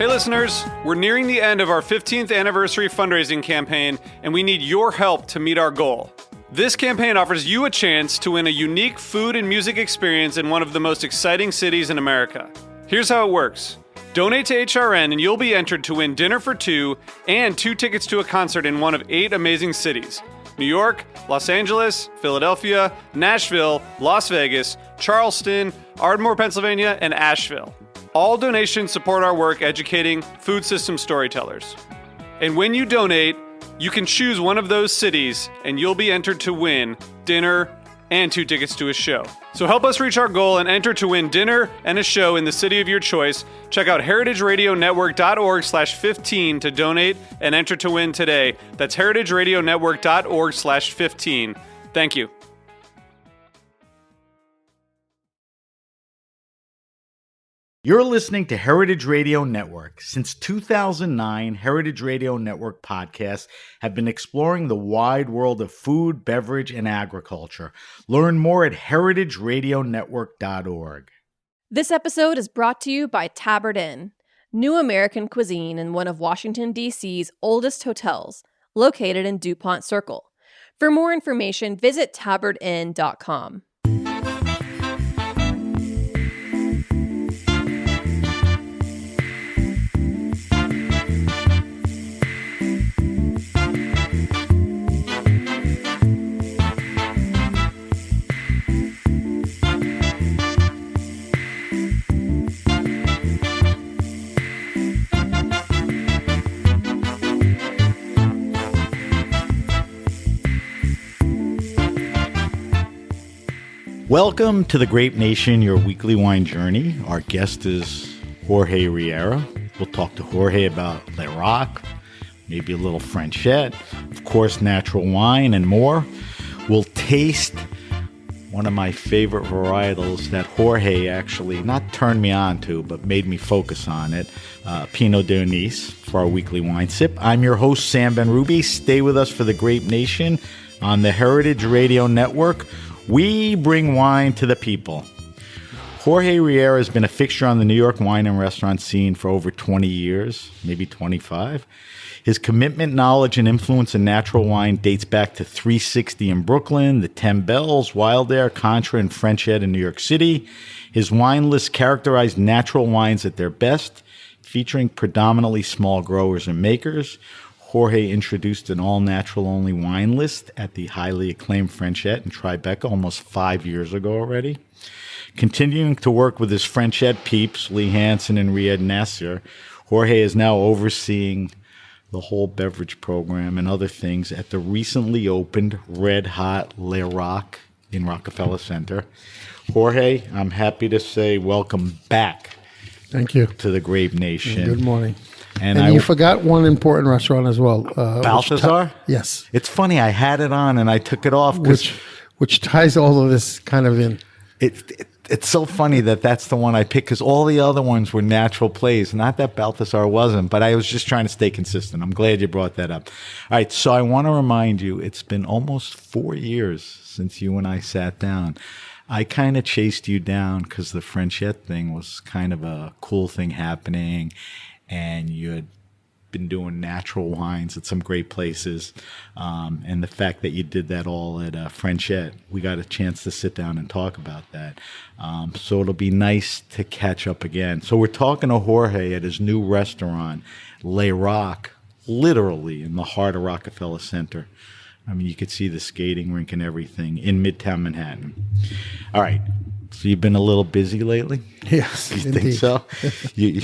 Hey listeners, we're nearing the end of our 15th anniversary fundraising campaign, and we need your help to meet our goal. This campaign offers you a chance to win a unique food and music experience in one of the most exciting cities in America. Here's how it works. Donate to HRN and you'll be entered to win dinner for two and 2 tickets to a concert in one of 8 amazing cities: New York, Los Angeles, Philadelphia, Nashville, Las Vegas, Charleston, Ardmore, Pennsylvania, and Asheville. All donations support our work educating food system storytellers. And when you donate, you can choose one of those cities and you'll be entered to win dinner and 2 tickets to a show. So help us reach our goal and enter to win dinner and a show in the city of your choice. Check out heritageradionetwork.org/15 to donate and enter to win today. That's heritageradionetwork.org/15. Thank you. You're listening to Heritage Radio Network. Since 2009, Heritage Radio Network podcasts have been exploring the wide world of food, beverage, and agriculture. Learn more at heritageradionetwork.org. This episode is brought to you by Tabard Inn, new American cuisine in one of Washington, D.C.'s oldest hotels, located in DuPont Circle. For more information, visit tabardinn.com. Welcome to the Grape Nation, your weekly wine journey. Our guest is Jorge Riera. We'll talk to Jorge about Le Roc, maybe a little Frenchette, of course, natural wine, and more. We'll taste one of my favorite varietals that Jorge actually not turned me on to, but made me focus on it, Pinot d'Anis, for our weekly wine sip. I'm your host, Sam Ben-Ruby. Stay with us for the Grape Nation on the Heritage Radio Network. We bring wine to the people. Jorge Riera has been a fixture on the New York wine and restaurant scene for over 20 years, maybe 25. His commitment, knowledge, and influence in natural wine dates back to 360 in Brooklyn, the 10 Bells, Wild Air, Contra, and Frenchette in New York City. His wine list characterized natural wines at their best, featuring predominantly small growers and makers. Jorge introduced an all-natural only wine list at the highly acclaimed Frenchette in Tribeca almost 5 years ago already. Continuing to work with his Frenchette peeps, Lee Hansen and Riyad Nasser, Jorge is now overseeing the whole beverage program and other things at the recently opened Red Hot Le Roc in Rockefeller Center. Jorge, I'm happy to say welcome back. Thank you. To the Grape Nation. Good morning. And you forgot one important restaurant as well. Balthazar? Yes. It's funny, I had it on and I took it off. Which ties all of this kind of in. It's so funny that that's the one I picked because all the other ones were natural plays. Not that Balthazar wasn't, but I was just trying to stay consistent. I'm glad you brought that up. All right, so I want to remind you, it's been almost 4 years since you and I sat down. I kind of chased you down because the Frenchette thing was kind of a cool thing happening, and you had been doing natural wines at some great places. And the fact that you did that all at Frenchette, we got a chance to sit down and talk about that. So it'll be nice to catch up again. So we're talking to Jorge at his new restaurant, Le Roc, literally in the heart of Rockefeller Center. I mean, you could see the skating rink and everything in Midtown Manhattan. All right. So you've been a little busy lately? Yes, you indeed. think so? you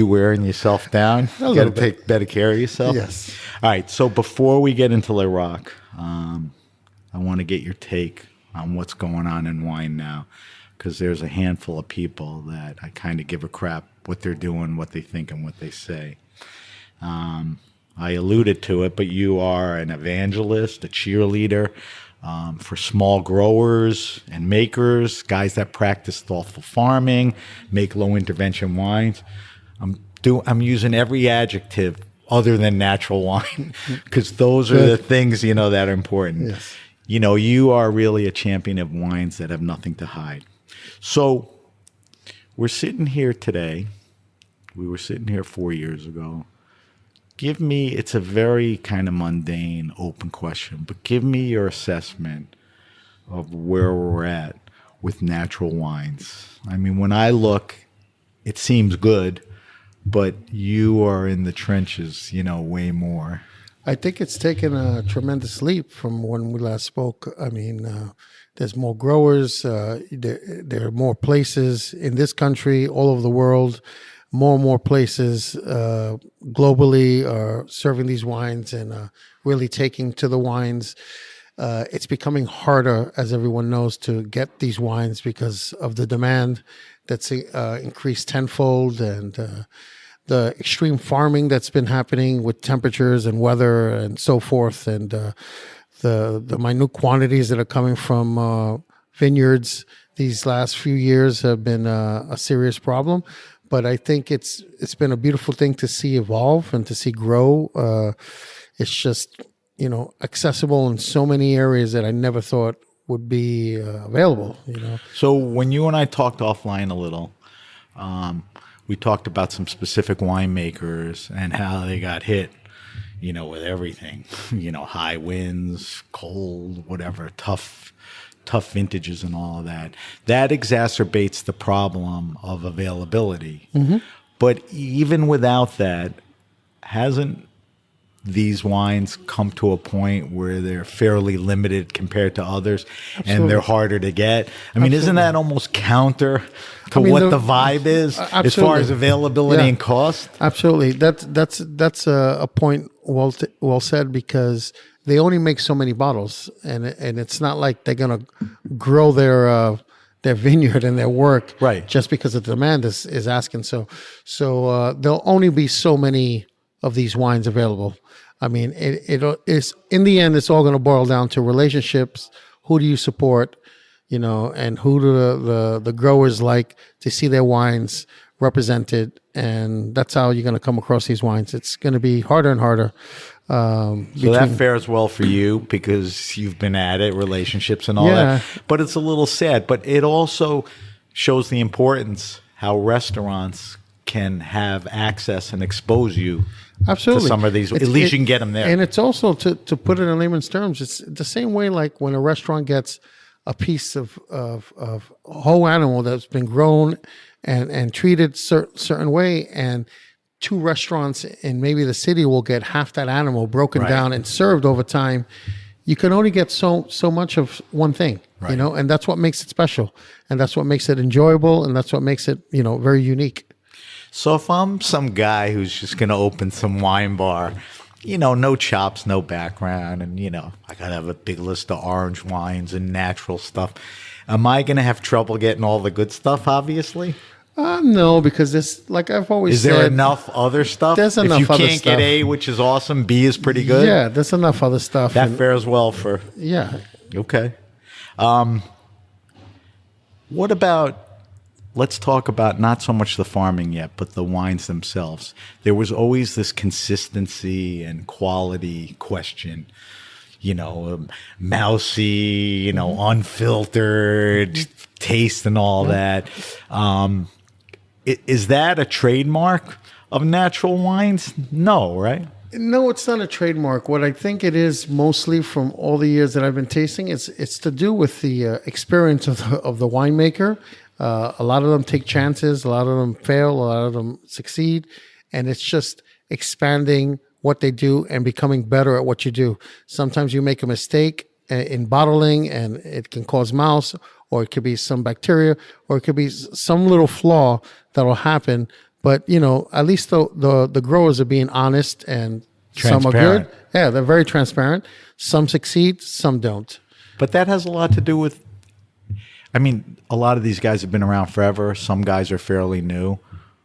wearing yourself down? You got to take better care of yourself? Yes. All right. So before we get into Le Roc, I want to get your take on what's going on in wine now, because there's a handful of people that I kind of give a crap what they're doing, what they think, and what they say. I alluded to it, but you are an evangelist, a cheerleader for small growers and makers, guys that practice thoughtful farming, make low intervention wines. I'm using every adjective other than natural wine because those are the things, that are important. Yes. You are really a champion of wines that have nothing to hide. So we're sitting here today we were sitting here 4 years ago. Give me, it's a very kind of mundane, open question, but give me your assessment of where we're at with natural wines. I mean, when I look, it seems good, but you are in the trenches, way more. I think it's taken a tremendous leap from when we last spoke. I mean, there's more growers. There are more places in this country, all over the world. More and more places globally are serving these wines and really taking to the wines. It's becoming harder, as everyone knows, to get these wines because of the demand that's increased tenfold, and the extreme farming that's been happening with temperatures and weather and so forth, and the minute quantities that are coming from vineyards these last few years have been a serious problem. But I think it's been a beautiful thing to see evolve and to see grow. It's just, accessible in so many areas that I never thought would be available, So when you and I talked offline a little, we talked about some specific winemakers and how they got hit, with everything, high winds, cold, whatever, tough vintages and all of that. That exacerbates the problem of availability. Mm-hmm. But even without that, hasn't these wines come to a point where they're fairly limited compared to others? Absolutely. And they're harder to get? I mean, isn't that almost counter to what the vibe is as far as availability and cost? Absolutely. That's a point well said, because they only make so many bottles, and it's not like they're going to grow their vineyard and their work just because the demand is asking so. So there'll only be so many of these wines available. I mean, it is, in the end, it's all going to boil down to relationships. Who do you support, and who do the growers like to see their wines represented, and that's how you're going to come across these wines. It's going to be harder and harder. So that fares well for you because you've been at it, relationships and all that. But it's a little sad. But it also shows the importance how restaurants can have access and expose you to some of these. At least you can get them there. And it's also, to put it in layman's terms, it's the same way like when a restaurant gets a piece of a whole animal that's been grown and treated certain way, and two restaurants in maybe the city will get half that animal broken down and served over time. You can only get so much of one thing, and that's what makes it special, and that's what makes it enjoyable, and that's what makes it, very unique. So if I'm some guy who's just going to open some wine bar, no chops, no background, and, I got to have a big list of orange wines and natural stuff, am I going to have trouble getting all the good stuff, obviously? No, because there's, like I've always said, is there enough other stuff? There's enough other stuff. If you can't get A, which is awesome, B is pretty good? Yeah, there's enough other stuff. That fares well for... Yeah. Okay. What about... Let's talk about not so much the farming yet, but the wines themselves. There was always this consistency and quality question. Mousy, unfiltered taste and all that. Is that a trademark of natural wines? No, right? No, it's not a trademark. What I think it is, mostly from all the years that I've been tasting, it's to do with the experience of the winemaker. A lot of them take chances, a lot of them fail, a lot of them succeed, and it's just expanding what they do and becoming better at what you do. Sometimes you make a mistake in bottling and it can cause mouse, or it could be some bacteria, or it could be some little flaw that'll happen. But, at least the growers are being honest, and some are good. Yeah, they're very transparent. Some succeed, some don't. But that has a lot to do with, a lot of these guys have been around forever. Some guys are fairly new.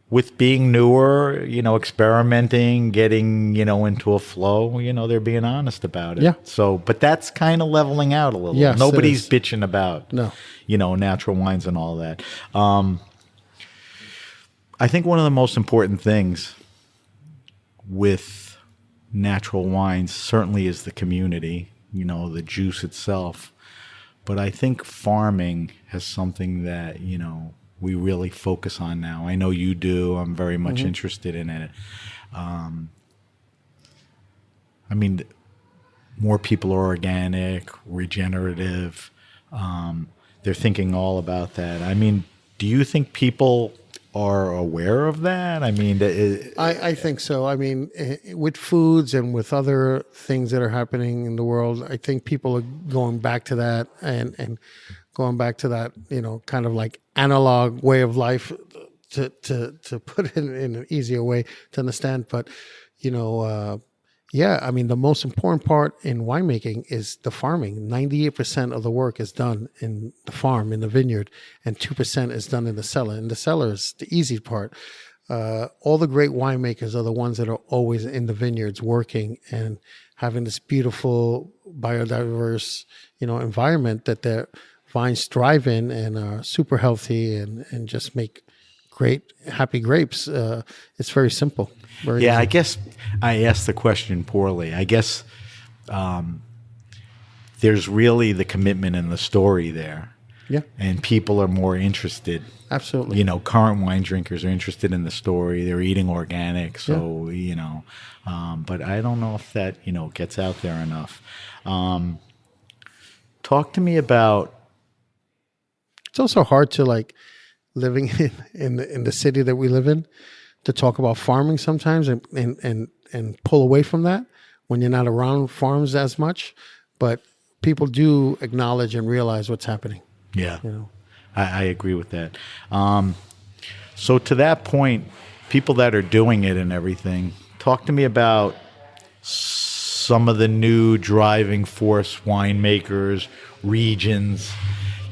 With being newer, experimenting, getting, into a flow, they're being honest about it. Yeah. So, but that's kind of leveling out a little. Yes, nobody's bitching about, No. Natural wines and all that. I think one of the most important things with natural wines certainly is the community, the juice itself. But I think farming has something that, we really focus on now. I know you do. I'm very much interested in it. I mean, more people are organic, regenerative. They're thinking all about that. I mean, do you think people are aware of that? I mean, I think so. I mean, with foods and with other things that are happening in the world, I think people are going back to that and going back to that, kind of like analog way of life, to put it in an easier way to understand. But, yeah, I mean, the most important part in winemaking is the farming. 98% of the work is done in the farm, in the vineyard, and 2% is done in the cellar. And the cellar is the easy part. All the great winemakers are the ones that are always in the vineyards working and having this beautiful, biodiverse, environment that their vines thrive in and are super healthy and just make great, happy grapes. It's very simple. Very easy. I guess I asked the question poorly. I guess there's really the commitment and the story there. Yeah. And people are more interested. Absolutely. Current wine drinkers are interested in the story. They're eating organic. So, but I don't know if that, gets out there enough. Talk to me about. It's also hard to living in the city that we live in, to talk about farming sometimes and pull away from that when you're not around farms as much. But people do acknowledge and realize what's happening. Yeah, I agree with that. So to that point, people that are doing it and everything, talk to me about some of the new driving force winemakers, regions.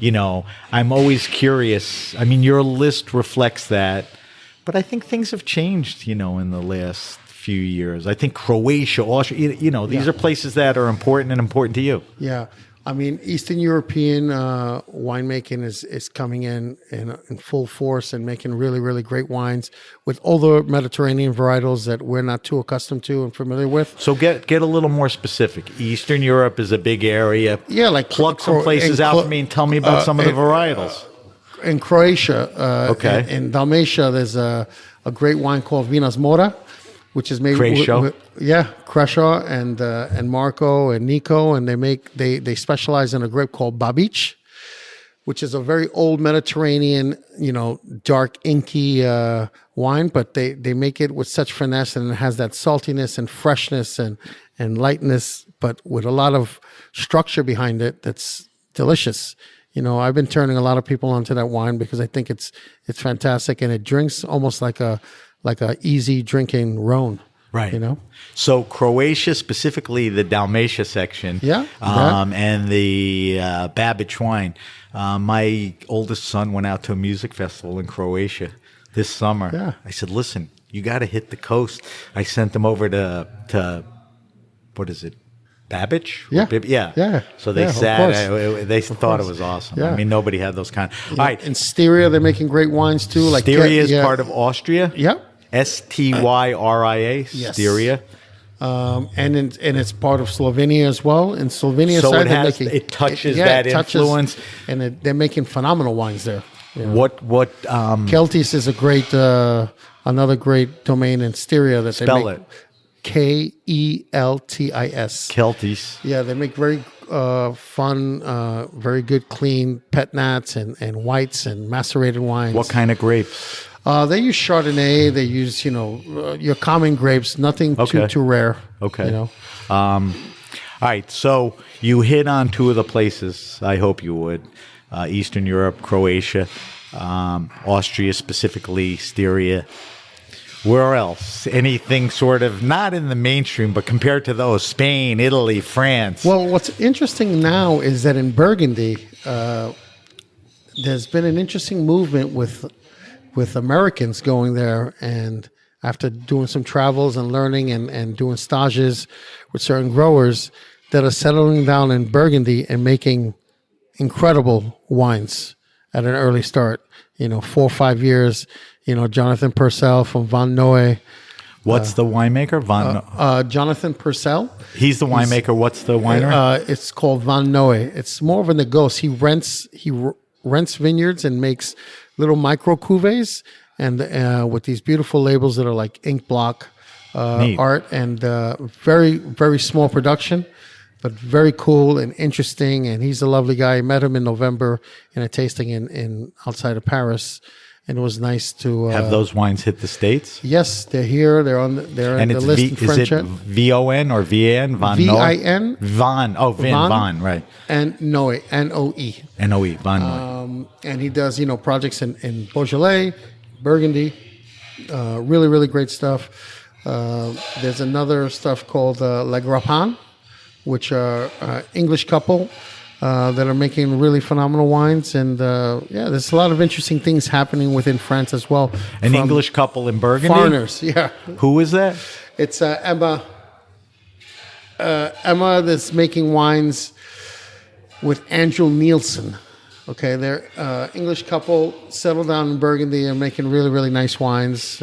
I'm always curious. I mean, your list reflects that. But I think things have changed, in the last few years. I think Croatia, Austria, these are places that are important to you. Yeah. I mean, Eastern European winemaking is coming in full force and making really, really great wines with older Mediterranean varietals that we're not too accustomed to and familiar with. So get a little more specific. Eastern Europe is a big area. Yeah, Pluck some places out for me and tell me about some of the varietals. In Croatia, Okay. in Dalmatia, there's a great wine called Vinas Mora, which is made Krasho. Krasho and Marco and Nico, and they specialize in a grape called Babic, which is a very old Mediterranean, dark inky wine, but they make it with such finesse, and it has that saltiness and freshness and lightness, but with a lot of structure behind it that's delicious. I've been turning a lot of people onto that wine because I think it's fantastic, and it drinks almost like a easy drinking Rhone. Right. So Croatia, specifically the Dalmatia section. Yeah. And the Babic wine. My oldest son went out to a music festival in Croatia this summer. Yeah. I said, listen, you got to hit the coast. I sent them over to what is it? Babic? Yeah. Yeah. So they sat. They thought it was awesome. Yeah. I mean, nobody had those kind. All right. In Styria, they're making great wines too. Styria is part of Austria. Yep. Styria. Yes. Styria. And it's part of Slovenia as well. In Slovenia, So side, it touches that influence, and they're making phenomenal wines there. What Keltis is a great another great domain in Styria that they spell make. it? Keltis. Keltis. Yeah, they make very fun, very good, clean pet nats and whites and macerated wines. What kind of grapes? They use Chardonnay. They use your common grapes. Nothing too rare. Okay. All right. So you hit on two of the places. I hope you would. Eastern Europe, Croatia, Austria, specifically Styria. Where else? Anything sort of not in the mainstream, but compared to those, Spain, Italy, France. Well, what's interesting now is that in Burgundy, there's been an interesting movement with Americans going there, and after doing some travels and learning and doing stages with certain growers that are settling down in Burgundy and making incredible wines at an early start. 4 or 5 years. Jonathan Purcell from Van Noy. What's the winemaker? Jonathan Purcell. He's the winemaker. What's the winery? It's called Van Noy. It's more of a negoce. He rents vineyards and makes little micro cuvées, and with these beautiful labels that are like ink block Neat. art, and very, very small production, but very cool and interesting. And he's a lovely guy. I met him in November in a tasting in outside of Paris, and it was nice to Have those wines hit the States? Yes, they're here. They're on. They're And on it's the list in is it French. VON or VN? VIN Von. Oh, Vin. Von. Von, right. and Noe, NOE. NOE. Von Noe. And he does, projects in Beaujolais, Burgundy. Really, really great stuff. There's another stuff called La Grappin, which are English couple that are making really phenomenal wines. And there's a lot of interesting things happening within France as well. An from English couple in Burgundy? foreigners, yeah. Who is that? It's Emma. Emma that's making wines with Andrew Nielsen. Okay, they're English couple, settled down in Burgundy and making really, really nice wines.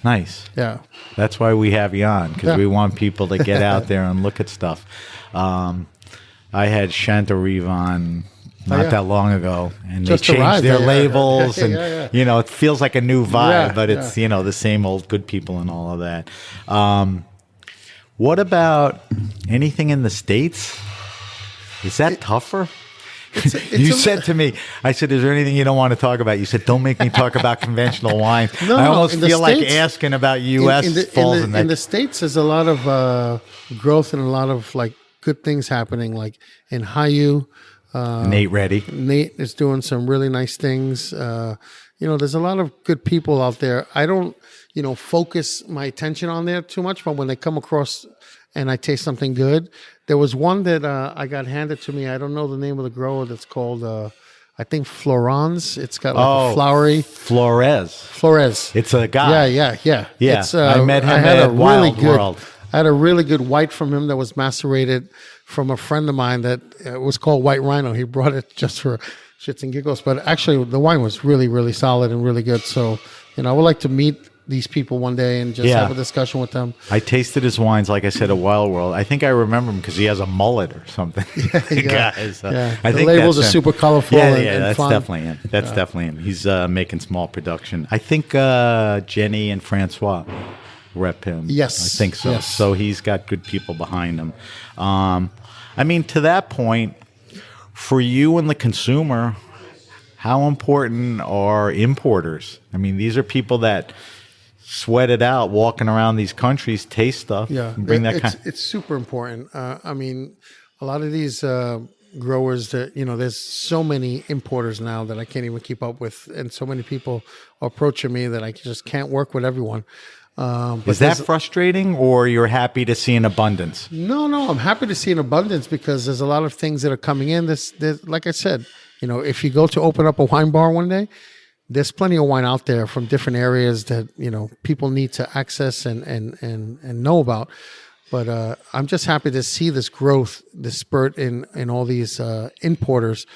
Nice. Yeah. That's why we have you on, because Yeah. we want people to get out there and look at stuff. I had Chanterive on not yeah. that long ago, and Just they changed arrived, their yeah. labels, Yeah, and yeah. it feels like a new vibe, Yeah, but it's yeah. the same old good people and all of that. What about anything in the States? Is that tougher? You said to me, I said, "Is there anything you don't want to talk about?" You said, "Don't make me talk about conventional wine." No, I almost in the feel like States- asking about U.S. falls in that. in the States, there's a lot of growth and a lot of like good things happening. Like in Hayu, Nate Reddy. Nate is doing some really nice things. There's a lot of good people out there. I don't, focus my attention on there too much, but when they come across and I taste something good, there was one that I got handed to me. I don't know the name of the grower. That's called, I think Florence. It's got like a flowery Flores. It's a guy. Yeah. Yeah, It's, I met him I had at a really Wild good, World. I had a really good white from him that was macerated from a friend of mine that was called White Rhino. He brought it just for shits and giggles, but actually the wine was really, really solid and really good. So, I would like to meet these people one day and just have a discussion with them. I tasted his wines, like I said, at Wild World. I think I remember him because he has a mullet or something. Yeah. Guys, Yeah. I The think labels that's are him. super colorful Yeah, and that's fun. definitely him. That's definitely him. He's making small production. I think Jenny and Francois rep him. Yes. I think so. Yes. So he's got good people behind him. To that point, for you and the consumer, how important are importers? These are people that sweat it out, walking around these countries, taste stuff, Yeah, and bring that kind. it's super important. A lot of these growers that there's so many importers now that I can't even keep up with, and so many people are approaching me that I just can't work with everyone. Is that frustrating, or you're happy to see an abundance? No, I'm happy to see an abundance because there's a lot of things that are coming in. There's like I said, if you go to open up a wine bar one day, there's plenty of wine out there from different areas that people need to access and know about. But I'm just happy to see this growth, this spurt in all these importers.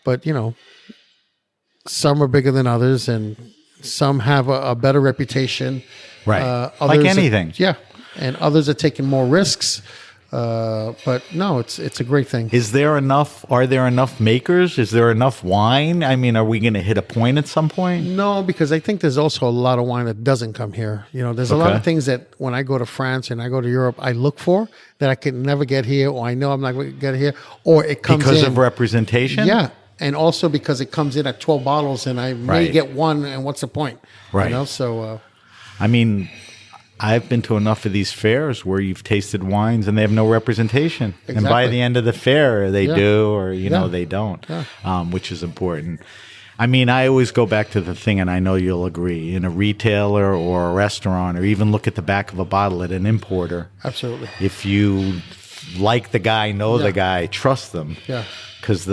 But some are bigger than others, and some have a better reputation. Right, Others like anything. and others are taking more risks. But no, it's a great thing. Are there enough makers? Is there enough wine? Are we going to hit a point at some point? No, because I think there's also a lot of wine that doesn't come here. There's a lot Okay. of things that when I go to France and I go to Europe, I look for that I can never get here, or I know I'm not going to get here, or it comes Because in. of representation? Yeah, and also because it comes in at 12 bottles, and I may Right. get one, and what's the point? Right. So I've been to enough of these fairs where you've tasted wines and they have no representation. And by Exactly. the end of the fair, they Yeah. do, or, Yeah. they don't, Yeah. which is important. I always go back to the thing, and I know you'll agree, in a retailer or a restaurant, or even look at the back of a bottle at an importer. absolutely. If you like the guy, know Yeah. the guy, trust them. Yeah. Because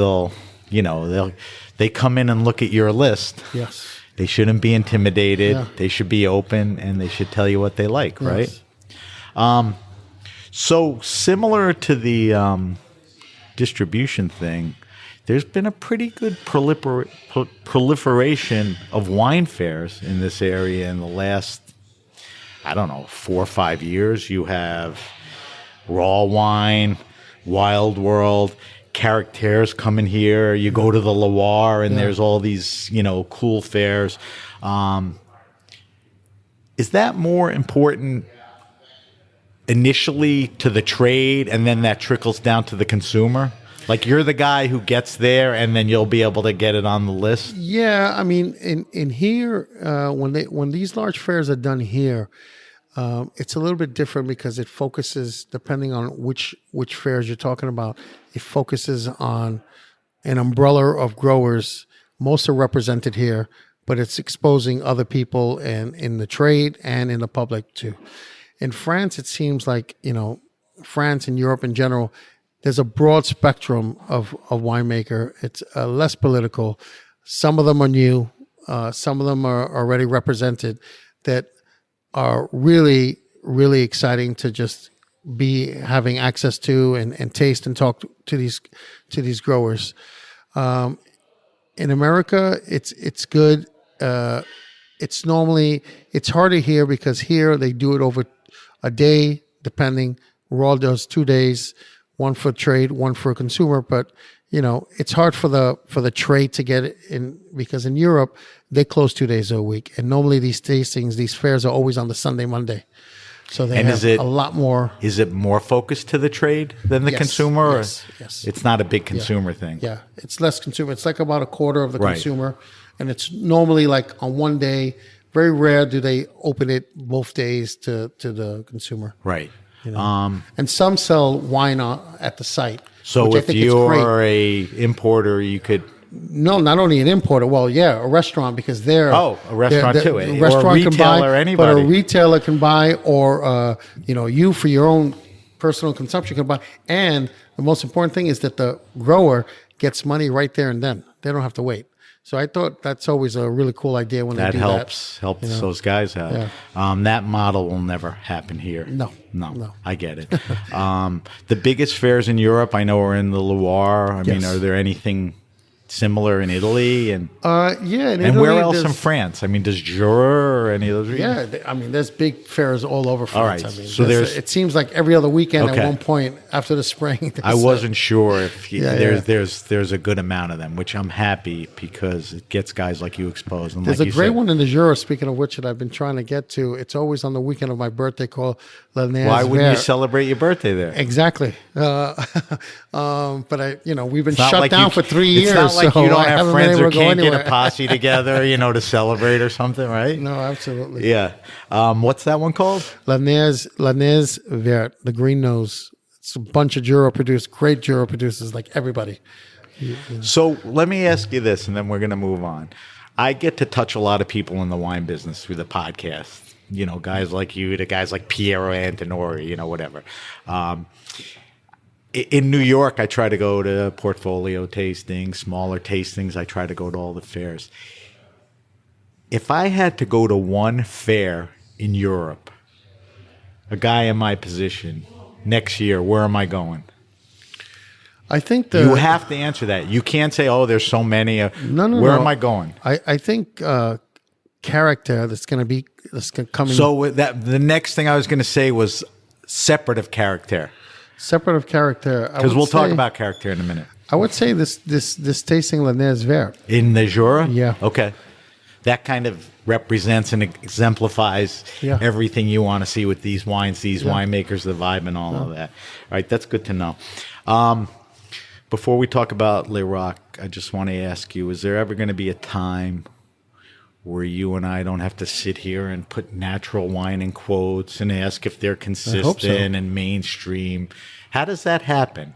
they come in and look at your list. Yes. They shouldn't be intimidated. Yeah. They should be open, and they should tell you what they like, right? Yes. So similar to the distribution thing, there's been a pretty good proliferation of wine fairs in this area in the last, 4 or 5 years. You have Raw Wine, Wild World, characters coming here. You go to the Loire, and Yeah. there's all these, cool fairs. Is that more important initially to the trade, and then that trickles down to the consumer? Like, you're the guy who gets there, and then you'll be able to get it on the list? Yeah, I mean, in here, when these large fairs are done here, it's a little bit different because it focuses, depending on which fairs you're talking about, it focuses on an umbrella of growers. Most are represented here, but it's exposing other people and in the trade and in the public too. In France, it seems like, France and Europe in general, there's a broad spectrum of winemaker. It's less political. Some of them are new. Some of them are already represented that are really, really exciting to just be having access to and taste and talk to these growers. In America, it's good. It's harder here because here they do it over a day, depending. Raw does 2 days, one for trade, one for consumer. But it's hard for the trade to get it in, because in Europe they close 2 days a week, and normally these tastings, these fairs are always on the Sunday, Monday. So they have a lot more. Is it more focused to the trade than the consumer? Or Yes. It's not a big consumer thing. Yeah, it's less consumer. It's like about a quarter of the Right. consumer, and it's normally like on one day. Very rare do they open it both days to the consumer. Right. And some sell wine at the site. So which I if think is great. you're a importer, you could. No, not only an importer. Well, yeah, a restaurant, because they're A restaurant too. A Or a restaurant can buy, retailer, but anybody. a retailer can buy, or you for your own personal consumption can buy. And the most important thing is that the grower gets money right there and then. They don't have to wait. So I thought that's always a really cool idea when That they do helps those guys out. Yeah. That model will never happen here. No. I get it. The biggest fairs in Europe, I know, are in the Loire. I mean, are there anything similar in Italy? And and where else in France? I mean, does Jura or any of those? Yeah, I mean, there's big fairs all over France. All right, I mean, so it seems like every other weekend Okay. at one point after the spring. I wasn't sure if Yeah, there's a good amount of them, which I'm happy, because it gets guys like you exposed. And There's like a you great said, one in the Jura, speaking of which, that I've been trying to get to. It's always on the weekend of my birthday, called La Neige Why wouldn't you Vert. celebrate your birthday there? Exactly. But we've been It's not shut like down you- for 3 years. It's not like so you don't I have haven't friends been who able to go can't get anywhere. a posse together, to celebrate or something, right? No, absolutely. Yeah. What's that one called? La Neige Vert, the green nose. It's a bunch of great Jura producers, like everybody. So let me ask you this, and then we're going to move on. I get to touch a lot of people in the wine business through the podcast. Guys like you, to guys like Piero Antinori, whatever. In New York, I try to go to portfolio tastings, smaller tastings. I try to go to all the fairs. If I had to go to one fair in Europe, a guy in my position, next year, where am I going? I think You have to answer that. You can't say, "Oh, there's so many." No. Where am I going? I think character that's going to come in. So the next thing I was going to say was separate of character, Separate of character, because we'll talk about character in a minute. I would say this tasting La Neige Vert. In the Jura? Yeah. Okay. That kind of represents and exemplifies Yeah. everything you want to see with these wines, these winemakers, the vibe, and all of that. All right, that's good to know. Before we talk about Le Roc, I just want to ask you, is there ever going to be a time where you and I don't have to sit here and put natural wine in quotes and ask if they're consistent and mainstream? How does that happen?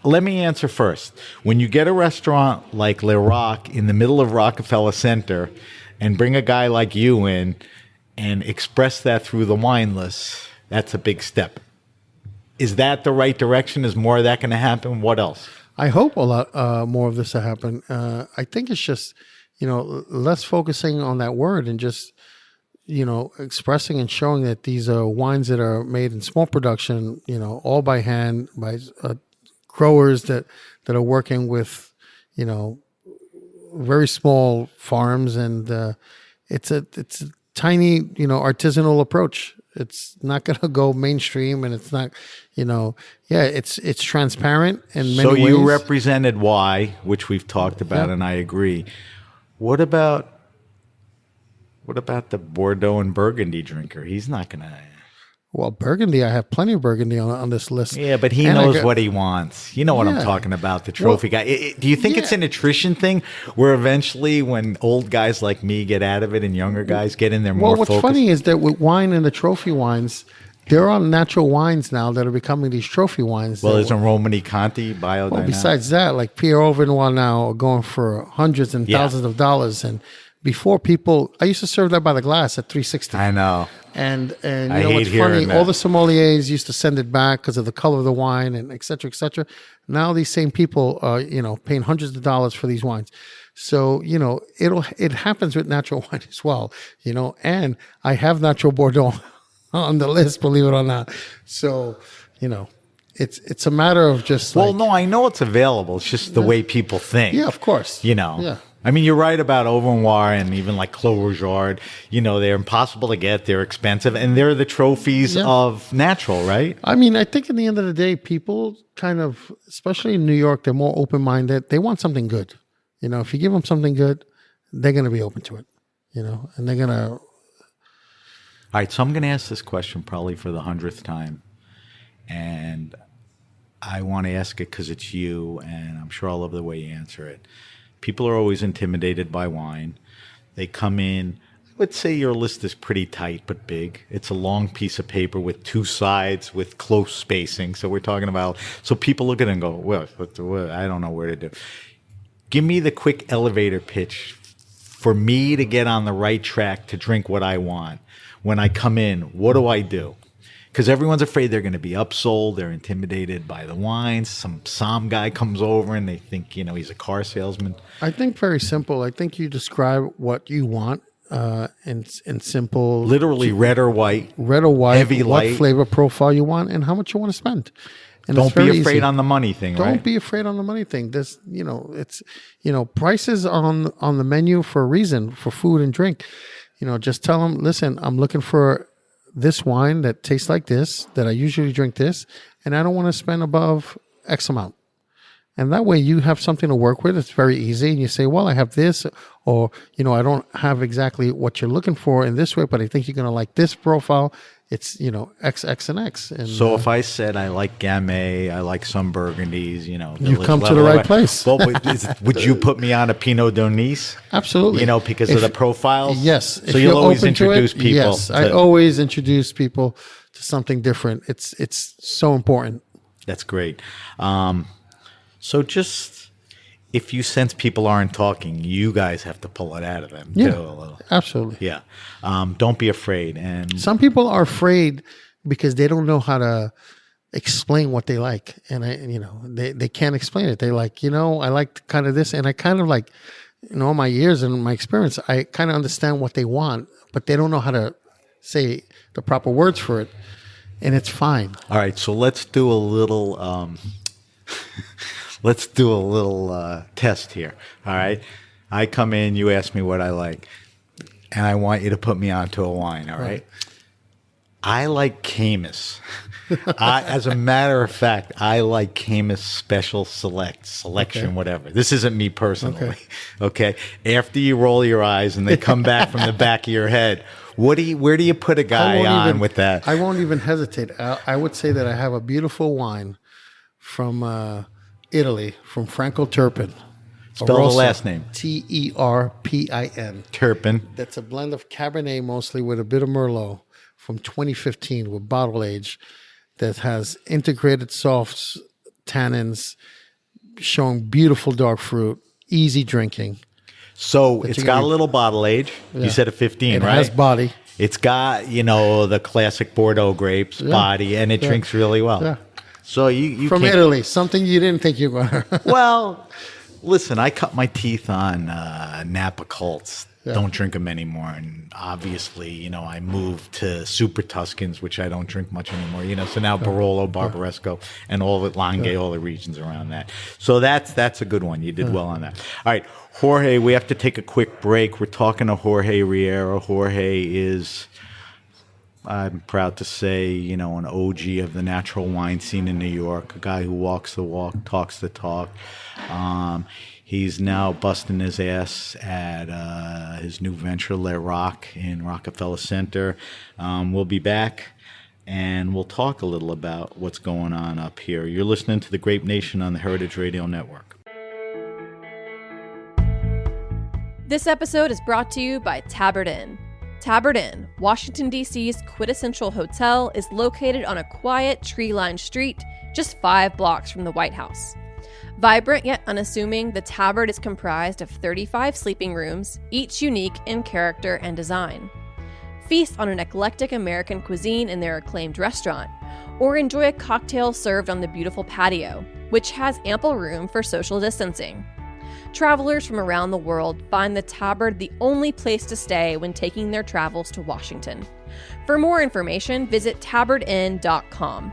Let me answer first. When you get a restaurant like Le Roc in the middle of Rockefeller Center and bring a guy like you in and express that through the wine list, that's a big step. Is that the right direction? Is more of that going to happen? What else? I hope a lot more of this to happen. I think it's just, less focusing on that word and just, expressing and showing that these are wines that are made in small production, all by hand, by growers that are working with, very small farms. And it's a tiny, artisanal approach. It's not going to go mainstream, and it's not, it's transparent in many So ways. you represented Y, which we've talked about, Yeah. and I agree. What about the Bordeaux and Burgundy drinker? He's not going to. Well, Burgundy, I have plenty of Burgundy on this list. Yeah, but he And I knows got- what he wants. You know what I'm Yeah. talking about, the trophy guy. Do you think it's yeah. an attrition thing where eventually when old guys like me get out of it and younger guys get in there more Well, what's focused? funny is that with wine and the trophy wines, there are natural wines now that are becoming these trophy wines. Well, that isn't Romani Conti biodynamic? Well, besides that, like Pierre Auvernois now are going for hundreds and Yeah. thousands of dollars. And before I used to serve that by the glass at $3.60. I know. And you I know hate what's hearing funny? that. All the sommeliers used to send it back because of the color of the wine and et cetera, et cetera. Now these same people are, paying hundreds of dollars for these wines. So, it happens with natural wine as well, and I have natural Bordeaux on the list, believe it or not. So, it's a matter of just Well, no, I know it's available. It's just the way people think. yeah, of course. Yeah. I mean, you're right about Overnoir and even like Clos Rougeard. They're impossible to get. They're expensive. And they're the trophies Yeah. of natural, right? I mean, I think in the end of the day, people kind of, especially in New York, they're more open-minded. They want something good. If you give them something good, they're going to be open to it, and they're going to. All right, so I'm going to ask this question probably for the 100th time. And I want to ask it because it's you, and I'm sure I love the way you answer it. People are always intimidated by wine. They come in. Let's say your list is pretty tight but big. It's a long piece of paper with two sides with close spacing. So we're talking about. So people look at it and go, "Well, what? I don't know where to do." Give me the quick elevator pitch for me to get on the right track to drink what I want. When I come in, what do I do? Because everyone's afraid they're going to be upsold. They're intimidated by the wines. Some Som guy comes over and they think, he's a car salesman. I think very simple. I think you describe what you want in simple. Literally red or white. Red or white, heavy, what light. flavor profile you want, and how much you want to spend. And Don't it's very be afraid easy. on the money thing, Don't right? be afraid on the money thing. This, it's, prices on the menu for a reason for food and drink. Just tell them, listen, I'm looking for this wine that tastes like this, that I usually drink this, and I don't want to spend above X amount. And that way you have something to work with. It's very easy. And you say, well, I have this, or, I don't have exactly what you're looking for in this way, but I think you're going to like this profile. It's, X, X, and X. And So if I said I like Gamay, I like some Burgundies, You've come to the right place. Well, would you put me on a Pinot Donis? absolutely. Because of the profiles? Yes. So you'll always introduce people. Yes. I always introduce people to something different. It's so important. That's great. So just if you sense people aren't talking, you guys have to pull it out of them. Yeah. Too, a little. Absolutely. Yeah. Don't be afraid. And Some people are afraid because they don't know how to explain what they like. And they can't explain it. They like, I like kind of this. And I kind of like, all my years and my experience, I kind of understand what they want, but they don't know how to say the proper words for it. And it's fine. all right, so let's do a little test here. All right. I come in, you ask me what I like, and I want you to put me onto a wine. All right. I like Camus. As a matter of fact, I like Camus Special Selection, Okay. whatever. This isn't me personally. Okay. After you roll your eyes and they come back from the back of your head, where do you put a guy on with that? I won't even hesitate. I would say that I have a beautiful wine from Italy, from Franco Turpin. Spell the last name. Terpin. Turpin. That's a blend of Cabernet mostly with a bit of Merlot from 2015 with bottle age that has integrated softs, tannins, showing beautiful dark fruit, easy drinking. So it's you got gotta- a little bottle age. Yeah. You said a 15, It right? has body. It's got, the classic Bordeaux grapes body, and it drinks really well. Yeah. So you From can't- Italy, something you didn't think you were going to. Well, listen, I cut my teeth on Napa Colts. Yeah. Don't drink them anymore. And obviously, I moved to Super Tuscans, which I don't drink much anymore. So now Barolo, Barbaresco, and all the Langhe, all the regions around that. So that's a good one. You did well on that. All right, Jorge, we have to take a quick break. We're talking to Jorge Riera. Jorge is, I'm proud to say, an OG of the natural wine scene in New York, a guy who walks the walk, talks the talk. He's now busting his ass at his new venture, Le Rock, in Rockefeller Center. We'll be back, and we'll talk a little about what's going on up here. You're listening to The Grape Nation on the Heritage Radio Network. This episode is brought to you by Tabard Inn. Tabard Inn, Washington, D.C.'s quintessential hotel, is located on a quiet, tree-lined street just 5 blocks from the White House. Vibrant yet unassuming, the Tabard is comprised of 35 sleeping rooms, each unique in character and design. Feast on an eclectic American cuisine in their acclaimed restaurant, or enjoy a cocktail served on the beautiful patio, which has ample room for social distancing. Travelers from around the world find the Tabard the only place to stay when taking their travels to Washington. For more information, visit tabardinn.com.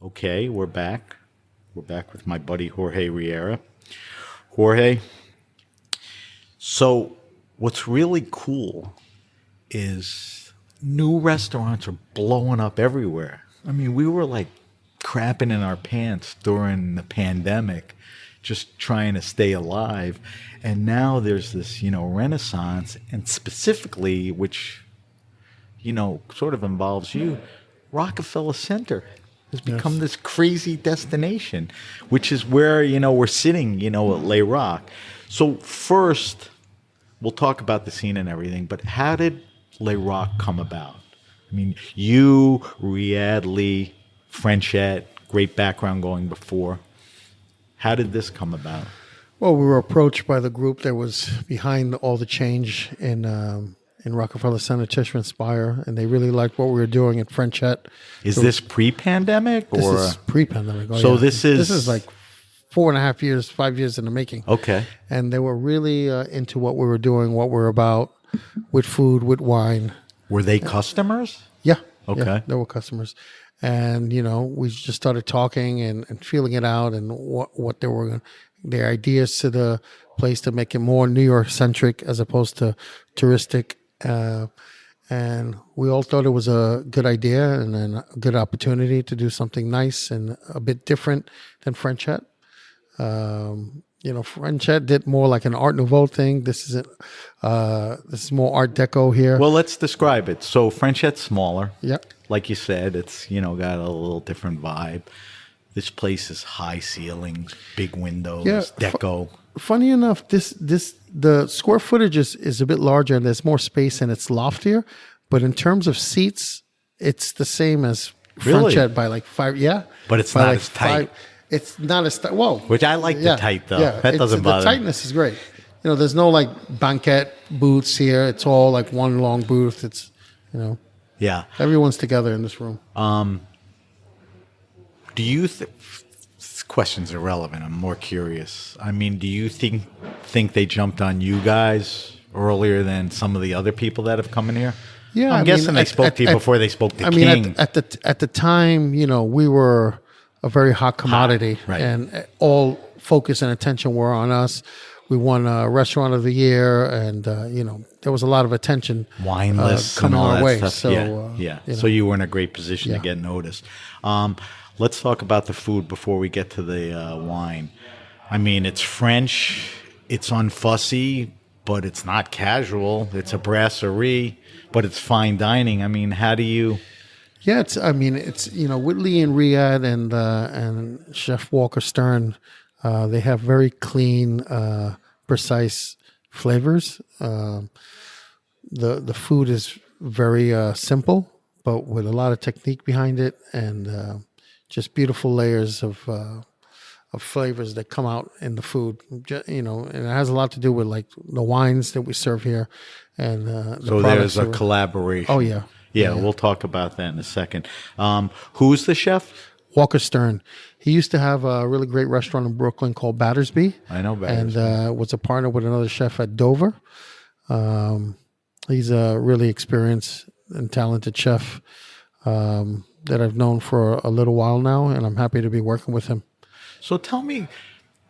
Okay, we're back. We're back with my buddy Jorge Riera. Jorge, so what's really cool is new restaurants are blowing up everywhere. I mean, we were like crapping in our pants during the pandemic, just trying to stay alive. And now there's this, renaissance, and specifically, which, sort of involves you, Rockefeller Center has become this crazy destination, which is where, we're sitting, at Le Rock. So first, we'll talk about the scene and everything, but how did Le Rock come about? I mean, you, Riyadh, Lee, Frenchette, great background going before. How did this come about? Well, we were approached by the group that was behind all the change in Rockefeller Center, Tishman Spire, and they really liked what we were doing at Frenchette. Is this pre-pandemic? This or? is pre-pandemic. Oh, so yeah. This is like 4.5 years, 5 years in the making. Okay. And they were really into what we were doing, what we're about, with food, with wine. Were they customers? Yeah. Okay. Yeah, they were customers. And, we just started talking and feeling it out and what they were, their ideas to the place to make it more New York centric as opposed to touristic. And we all thought it was a good idea and then a good opportunity to do something nice and a bit different than Frenchette. Frenchette did more like an Art Nouveau thing. This isn't. This is more Art Deco here. Well, let's describe it. So Frenchette's smaller. Yeah. Like you said, it's got a little different vibe. This place is high ceilings, big windows, deco. Funny enough, the square footage is a bit larger and there's more space and it's loftier. But in terms of seats, it's the same as Really? Frenchette by like 5. Yeah. But it's by not like as tight. 5. It's not as tight. Whoa. Which I like the tight though. Yeah, that doesn't bother The me. tightness is great. There's no like banquette booths here. It's all like one long booth. It's, Yeah. everyone's together in this room. Do you this question's irrelevant. I'm more curious. I mean, do you think they jumped on you guys earlier than some of the other people that have come in here? Yeah, I'm guessing they spoke to you before they spoke to King. At the time, we were a very hot commodity, right. And all focus and attention were on us. We won Restaurant of the Year, and there was a lot of attention, Wine lists coming and all our that way. stuff. So So you were in a great position to Yeah. get noticed. Let's talk about the food before we get to the wine. I mean, it's French, it's unfussy, but it's not casual. It's a brasserie, but it's fine dining. I mean, how do you? Yeah, it's Whitley and Riyadh and Chef Walker Stern. They have very clean, precise flavors. The food is very simple, but with a lot of technique behind it, and just beautiful layers of flavors that come out in the food. And it has a lot to do with like the wines that we serve here, and So there's a collaboration. Oh yeah. Yeah, we'll talk about that in a second. Who's the chef? Walker Stern. He used to have a really great restaurant in Brooklyn called Battersby. I know Battersby. And was a partner with another chef at Dover. He's a really experienced and talented chef that I've known for a little while now, and I'm happy to be working with him. So tell me,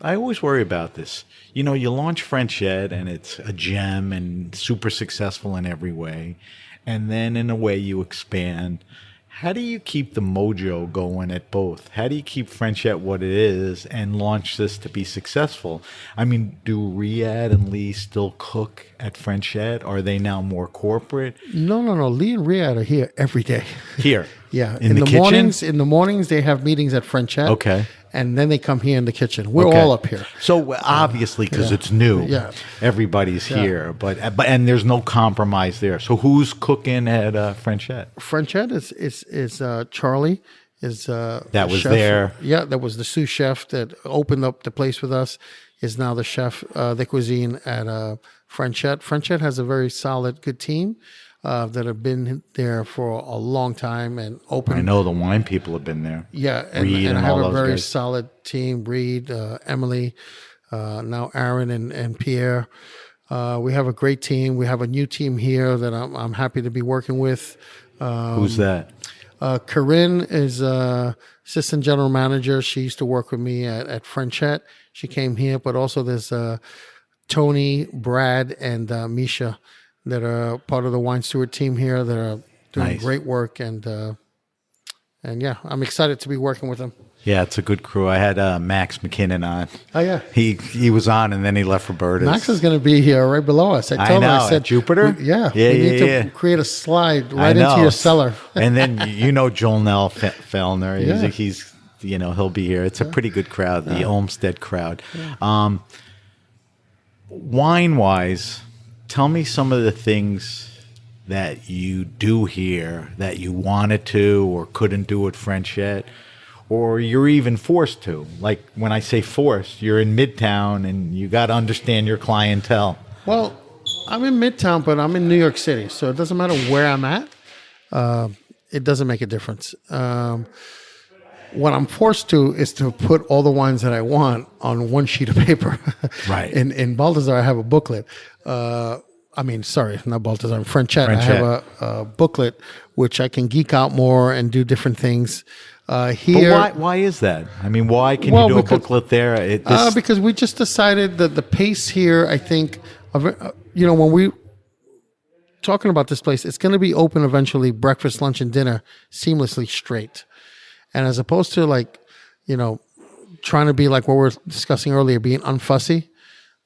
I always worry about this. You know, you launch French Ed and it's a gem and super successful in every way. And then in a way you expand. How do you keep the mojo going at both? How do you keep French Ed what it is and launch this to be successful? I mean, do Riyadh and Lee still cook at French Ed? Are they now more corporate? No. Lee and Riyadh are here every day. Here? Yeah. In the kitchen? mornings. In the mornings, they have meetings at French Ed. Okay. And then they come here in the kitchen. We're Okay. all up here. So obviously, because it's new, Yeah. everybody's here. But and there's no compromise there. So who's cooking at French Ed? French Ed is Charlie. Is That was chef. there. Yeah, that was the sous chef that opened up the place with us. Is now the chef de cuisine at French Ed. French Ed has a very solid, good team that have been there for a long time and open. I know the wine people have been there. Yeah, Reed and I and have all a those very guys. solid team. Reed, Emily, now Aaron and Pierre. We have a great team. We have a new team here that I'm happy to be working with. Who's that? Corinne is assistant general manager. She used to work with me at Frenchette. She came here, but also there's Tony, Brad, and Misha that are part of the wine steward team here that are doing Nice. great work. And yeah, I'm excited to be working with them. Yeah, it's a good crew. I had Max McKinnon on. Oh yeah. He was on, and then he left for Berta's. Max is going to be here right below us. I told her, know, I said, at Jupiter? we Yeah, need yeah. to create a slide I right into know. your cellar. And then you know Joel Nell Fellner. Yeah. He's he'll be here. It's a pretty good crowd, the Olmsted crowd. Wine wise, tell me some of the things that you do here that you wanted to or couldn't do at French yet, or you're even forced to. Like when I say forced, you're in Midtown and you got to understand your clientele. Well, I'm in Midtown, but I'm in New York City, so it doesn't matter where I'm at. It doesn't make a difference. What I'm forced to is to put all the wines that I want on one sheet of paper. Right. In Balthazar, I have a booklet. Sorry, not Balthazar. In Frenchette, I have a booklet which I can geek out more and do different things. Here, But why is that? I mean, why can Well, you do a because- booklet there? because we just decided that the pace here, I think, when we talking about this place, it's going to be open eventually, breakfast, lunch, and dinner seamlessly straight. And as opposed to trying to be like what we were discussing earlier, being unfussy,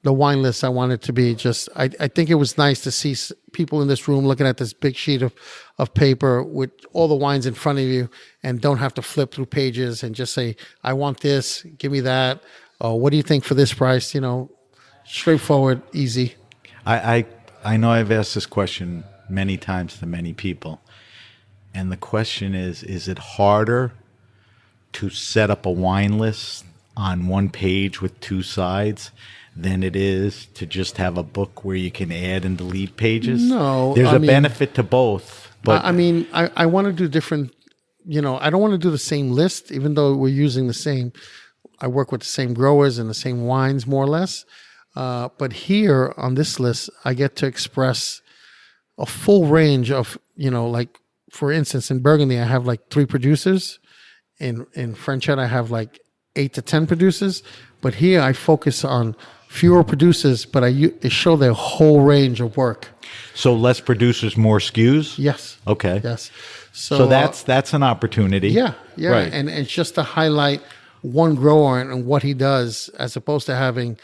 the wine list, I wanted to be just, I think it was nice to see people in this room looking at this big sheet of paper with all the wines in front of you and don't have to flip through pages and just say, I want this, give me that. What do you think for this price? Straightforward, easy. I know I've asked this question many times to many people, and the question is it harder to set up a wine list on one page with two sides than it is to just have a book where you can add and delete pages? No, There's I a mean- benefit to both. But I want to do different, I don't want to do the same list, even though we're using the same, I work with the same growers and the same wines, more or less. But here on this list, I get to express a full range of, like, for instance, in Burgundy, I have like 3 producers. In Frenchette, I have like 8 to 10 producers. But here I focus on fewer producers, but I show their whole range of work. so less producers, more SKUs? Yes. Okay. Yes. So that's an opportunity. Yeah, Right. and it's just to highlight one grower and what he does, as opposed to having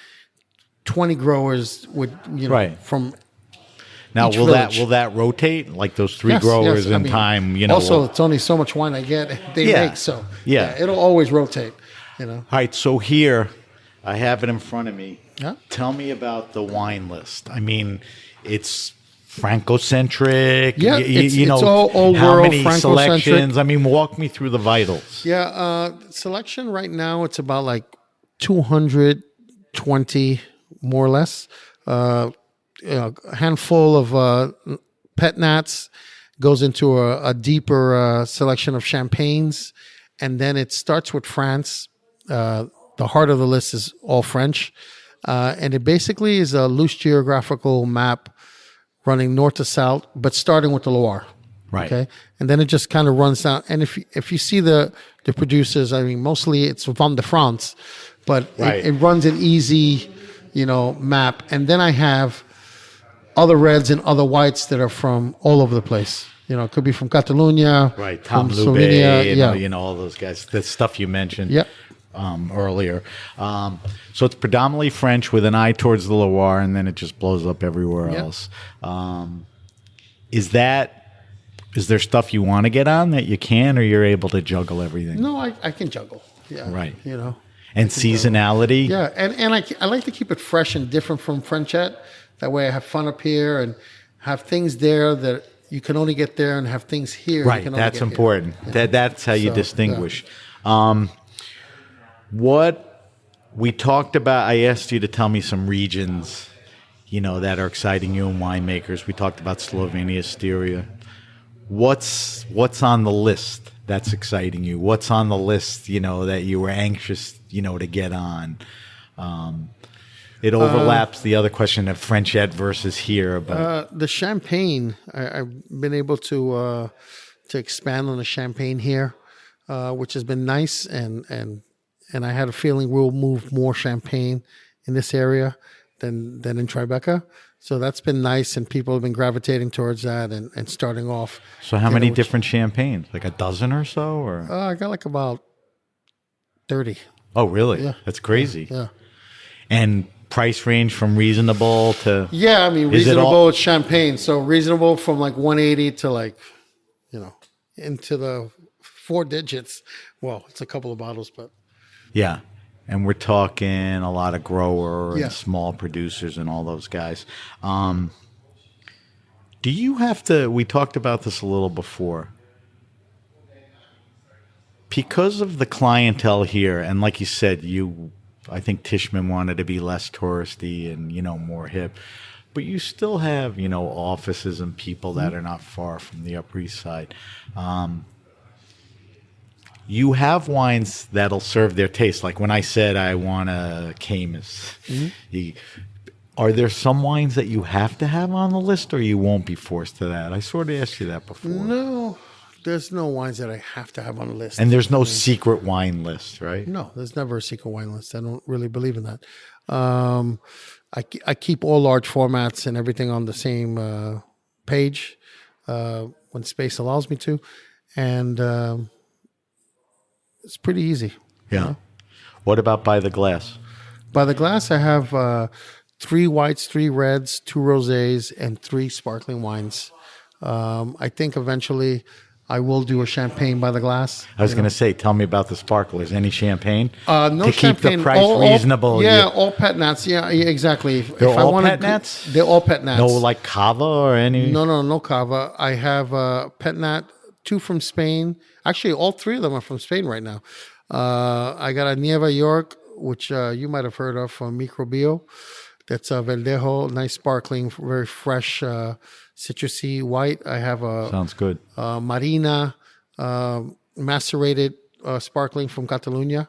20 growers with Right. from. Now, each will village. that rotate? Like those 3 Yes, growers yes. I in mean, time, Also, it's only so much wine I get. They Yeah. make so. Yeah. It'll always rotate. All right, so here I have it in front of me. Yeah. Tell me about the wine list. I mean, it's Franco-centric. Yeah, it's all how world many Franco-centric. selections? I mean, walk me through the vitals. Yeah. Selection right now, it's about like 220, more or less. A handful of pet nats goes into a deeper selection of champagnes, and then it starts with France. The heart of the list is all French, and it basically is a loose geographical map running north to south, but starting with the Loire. Right. Okay, and then it just kind of runs down. And if you see the producers, I mean, mostly it's Vin de France, but Right. it runs an easy, map. And then I have other reds and other whites that are from all over the place. It could be from Catalonia, Right, Tom from Lube, Slovenia. all those guys. The stuff you mentioned Yep. earlier. So it's predominantly French with an eye towards the Loire, and then it just blows up everywhere Yep. else. Is there stuff you want to get on that you can, or you're able to juggle everything? No, I can juggle. Yeah. Right. I And seasonality? Yeah, and I like to keep it fresh and different from Frenchette. That way I have fun up here and have things there that you can only get there, and have things here. you Right, can only that's get here. important. Yeah. That's how you So, distinguish. What we talked about, I asked you to tell me some regions, that are exciting you and winemakers. We talked about Slovenia, Styria. What's on the list that's exciting you? What's on the list, that you were anxious, to get on? It overlaps the other question of Frenchette versus here, but The champagne, I've been able to expand on the champagne here, which has been nice, and I had a feeling we'll move more champagne in this area than in Tribeca. So that's been nice, and people have been gravitating towards that and starting off. so how many which- different champagnes? Like a dozen or so, or? I got like about 30. Oh, really? Yeah. That's crazy. Yeah. And price range from reasonable to Yeah, I mean, Is it all- reasonable champagne. So reasonable from like 180 to like, into the 4 digits. Well, it's a couple of bottles, but yeah. And we're talking a lot of grower Yeah. and small producers and all those guys. Do you have to? We talked about this a little before. Because of the clientele here, and like you said, I think Tishman wanted to be less touristy and more hip, but you still have offices and people that are not far from the Upper East Side. You have wines that'll serve their taste. Like when I said I want a Camus, are there some wines that you have to have on the list, or you won't be forced to that? I sort of asked you that before. no, there's no wines that I have to have on the list. And there's no secret wine list, right? No, there's never a secret wine list. I don't really believe in that. I keep all large formats and everything on the same page when space allows me to, and it's pretty easy. Yeah. What about by the glass? By the glass, I have 3 whites, 3 reds, 2 rosés, and 3 sparkling wines. I think eventually I will do a champagne by the glass. I was going to say, tell me about the sparklers. Any champagne? No to champagne. keep the price reasonable. Yeah, all pet nats. Yeah, exactly. They're If I all wanna pet go- nats? They're all pet nats. No, like cava or any. No cava. I have pet nat, 2 from Spain. Actually, all 3 of them are from Spain right now. I got a Nieva York, which you might have heard of from Microbio. That's a Verdejo, nice sparkling, very fresh, citrusy white. I have a Sounds good. Marina macerated sparkling from Catalonia,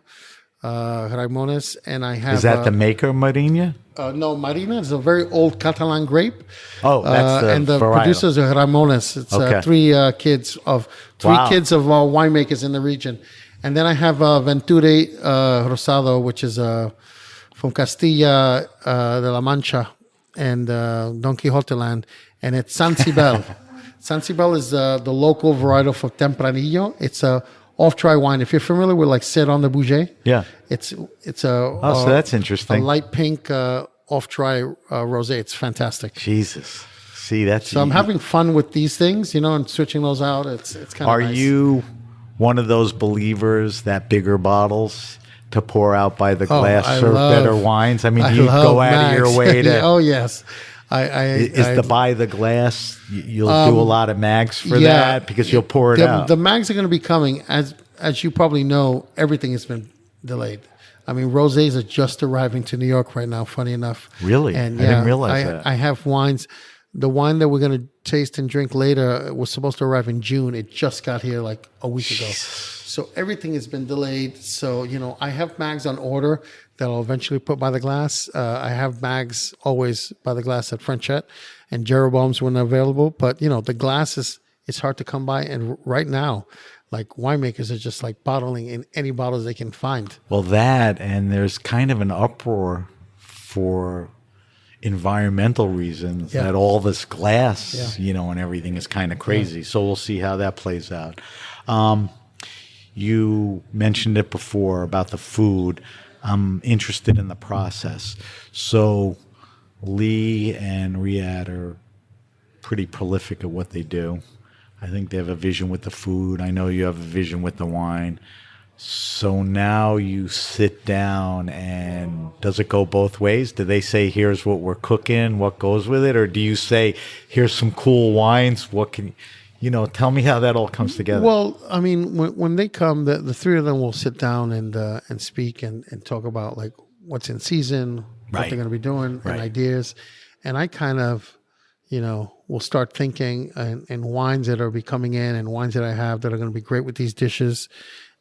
Raimones, and I have. Is that the maker, Marina? No, Marina is a very old Catalan grape. Oh, that's the and the varietal. producers are Raimones. It's Okay. 3 kids of Wow. winemakers in the region, and then I have Venture Rosado, which is from Castilla de la Mancha and Don Quixote land, and it's San Cibel. San Cibel is the local varietal for Tempranillo. It's a off-dry wine. If you're familiar with like Céron de Bouget, Yeah. it's a So that's a interesting. light pink off-dry rosé. It's fantastic. Jesus. See, that's. So I'm having fun with these things, and switching those out. It's kind of Are nice. you one of those believers that bigger bottles to pour out by the glass I serve love- better wines? I mean, I do you love go out of your mags. way to? Oh yes, Is I the by the glass? You'll do a lot of mags for that because you'll pour it out. The mags are going to be coming as you probably know. Everything has been delayed. I mean, rosés are just arriving to New York right now. Funny enough, Really? And I didn't realize that. I have wines. The wine that we're going to taste and drink later was supposed to arrive in June. It just got here like a week ago. So everything has been delayed. So, I have mags on order that I'll eventually put by the glass. I have mags always by the glass at Frenchette and Jeroboam's when available. But, the glass it's hard to come by. And right now, like winemakers are just like bottling in any bottles they can find. Well, that, and there's kind of an uproar for environmental reasons Yeah. that all this glass, Yeah. and everything is kind of crazy. So we'll see how that plays out. You mentioned it before about the food. I'm interested in the process. So Lee and Riyadh are pretty prolific at what they do. I think they have a vision with the food. I know you have a vision with the wine. So now you sit down, and does it go both ways? Do they say, here's what we're cooking, what goes with it? Or do you say, here's some cool wines, what can tell me how that all comes together? Well, I mean, when they come, the three of them will sit down and speak and talk about like what's in season, what Right. they're going to be doing, Right. and ideas. And I kind of, will start thinking and wines that are be coming in and wines that I have that are going to be great with these dishes.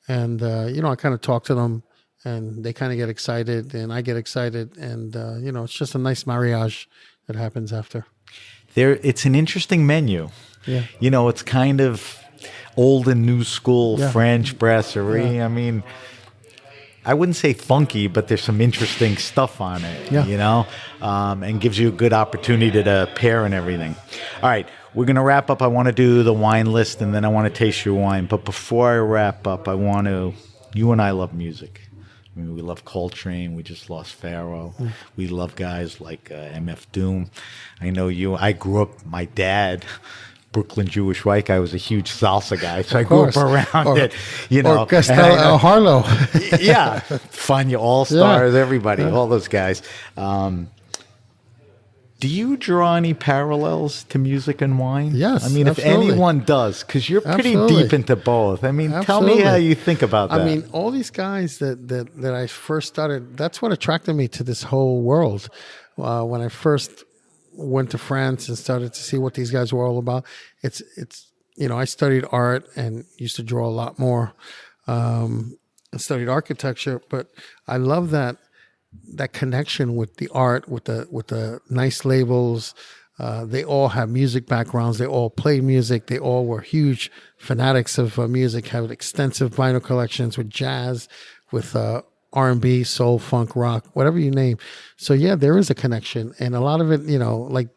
And, I kind of talk to them, and they kind of get excited, and I get excited. And, it's just a nice marriage that happens after. It's an interesting menu. Yeah. It's kind of old and new school Yeah. French brasserie. Yeah. I mean, I wouldn't say funky, but there's some interesting stuff on it, Yeah. and gives you a good opportunity to pair and everything. All right, we're going to wrap up. I want to do the wine list, and then I want to taste your wine. But before I wrap up, you and I love music. I mean, we love Coltrane. We just lost Pharaoh. We love guys like MF Doom. I know you. I grew up, my dad, Brooklyn Jewish white guy, was a huge salsa guy. So I grew up around it, Or Costello, Harlow. yeah, Fania All Stars, everybody, all those guys. Do you draw any parallels to music and wine? Yes, I mean, absolutely. if anyone does, because you're pretty Absolutely. deep into both. I mean, tell me Absolutely. how you think about that. I mean, all these guys that I first started, that's what attracted me to this whole world. When I first went to France and started to see what these guys were all about, it's I studied art and used to draw a lot more. I studied architecture, but I love that connection with the art, with the nice labels. They all have music backgrounds. They all play music. They all were huge fanatics of music, have extensive vinyl collections with jazz, with R&B, soul, funk, rock, whatever you name. So yeah, there is a connection. And a lot of it, like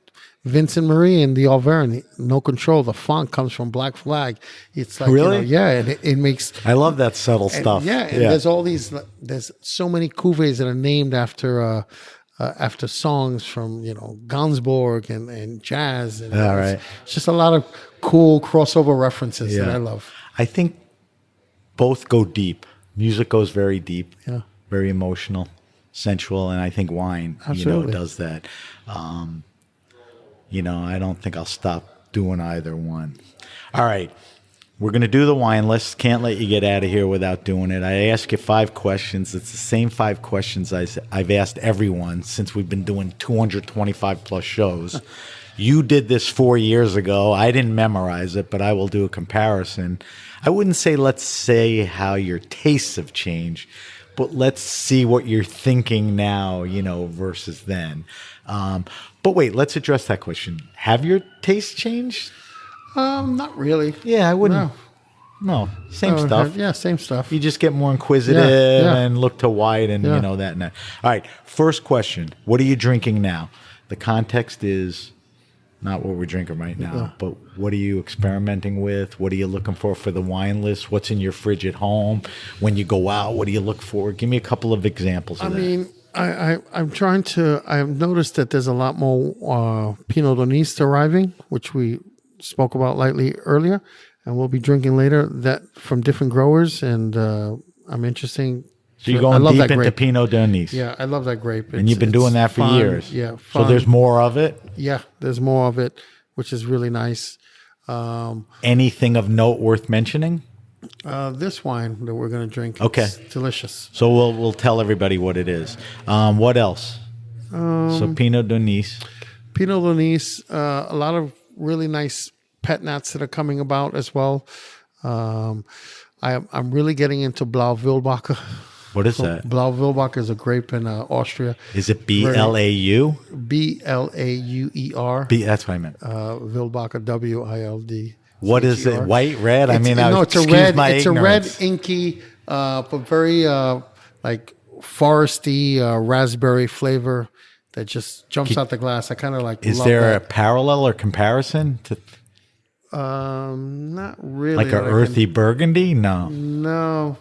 Vincent Marie and the Auvergne, No Control, the font comes from Black Flag. It's like, Really? and it makes... I love that subtle stuff. And there's all these. There's so many cuvées that are named after songs from Gainsbourg and jazz. And All right. it's just a lot of cool crossover references that I love. I think both go deep. Music goes very deep, Yeah. very emotional, sensual, and I think wine, Absolutely. does that. I don't think I'll stop doing either one. All right. We're going to do the wine list. Can't let you get out of here without doing it. I ask you 5 questions. It's the same 5 questions I've asked everyone since we've been doing 225 plus shows. You did this 4 years ago. I didn't memorize it, but I will do a comparison. I wouldn't say let's say how your tastes have changed, but let's see what you're thinking now, versus then. But wait, let's address that question. Have your tastes changed? Not really. Yeah, I wouldn't. No, same stuff. Yeah, same stuff. You just get more inquisitive Yeah. and look to widen, Yeah. that and that. All right, first question. What are you drinking now? The context is not what we're drinking right now, but what are you experimenting with? What are you looking for the wine list? What's in your fridge at home? When you go out, what do you look for? Give me a couple of examples of that. I mean, I'm trying to. I've noticed that there's a lot more Pinot Donis arriving, which we spoke about lightly earlier, and we'll be drinking later. That from different growers, and I'm interested. So you're I going love deep that into grape. Pinot Donis. Yeah, I love that grape. And you've been doing that for fun. years. Yeah. So Fun. there's more of it? Yeah, there's more of it, which is really nice. Anything of note worth mentioning? This wine that we're going to drink, Okay. it's delicious. So we'll tell everybody what it is. What else? So Pinot Donis. Pinot Donis, a lot of really nice pet nats that are coming about as well. I'm really getting into Blau Wildbacher. What is that? Blau Wildbacher is a grape in Austria. Is it BLAU? BLAUER. That's what I meant. Wildbacher, WILD. What is it? CHER. White, red? I mean, No, it's a excuse red. my It's ignorance. a red, inky, but very like foresty raspberry flavor that just jumps out the glass. I kind of like. Is love there a that. parallel or comparison to Not really. like a that I can- earthy burgundy? No. No,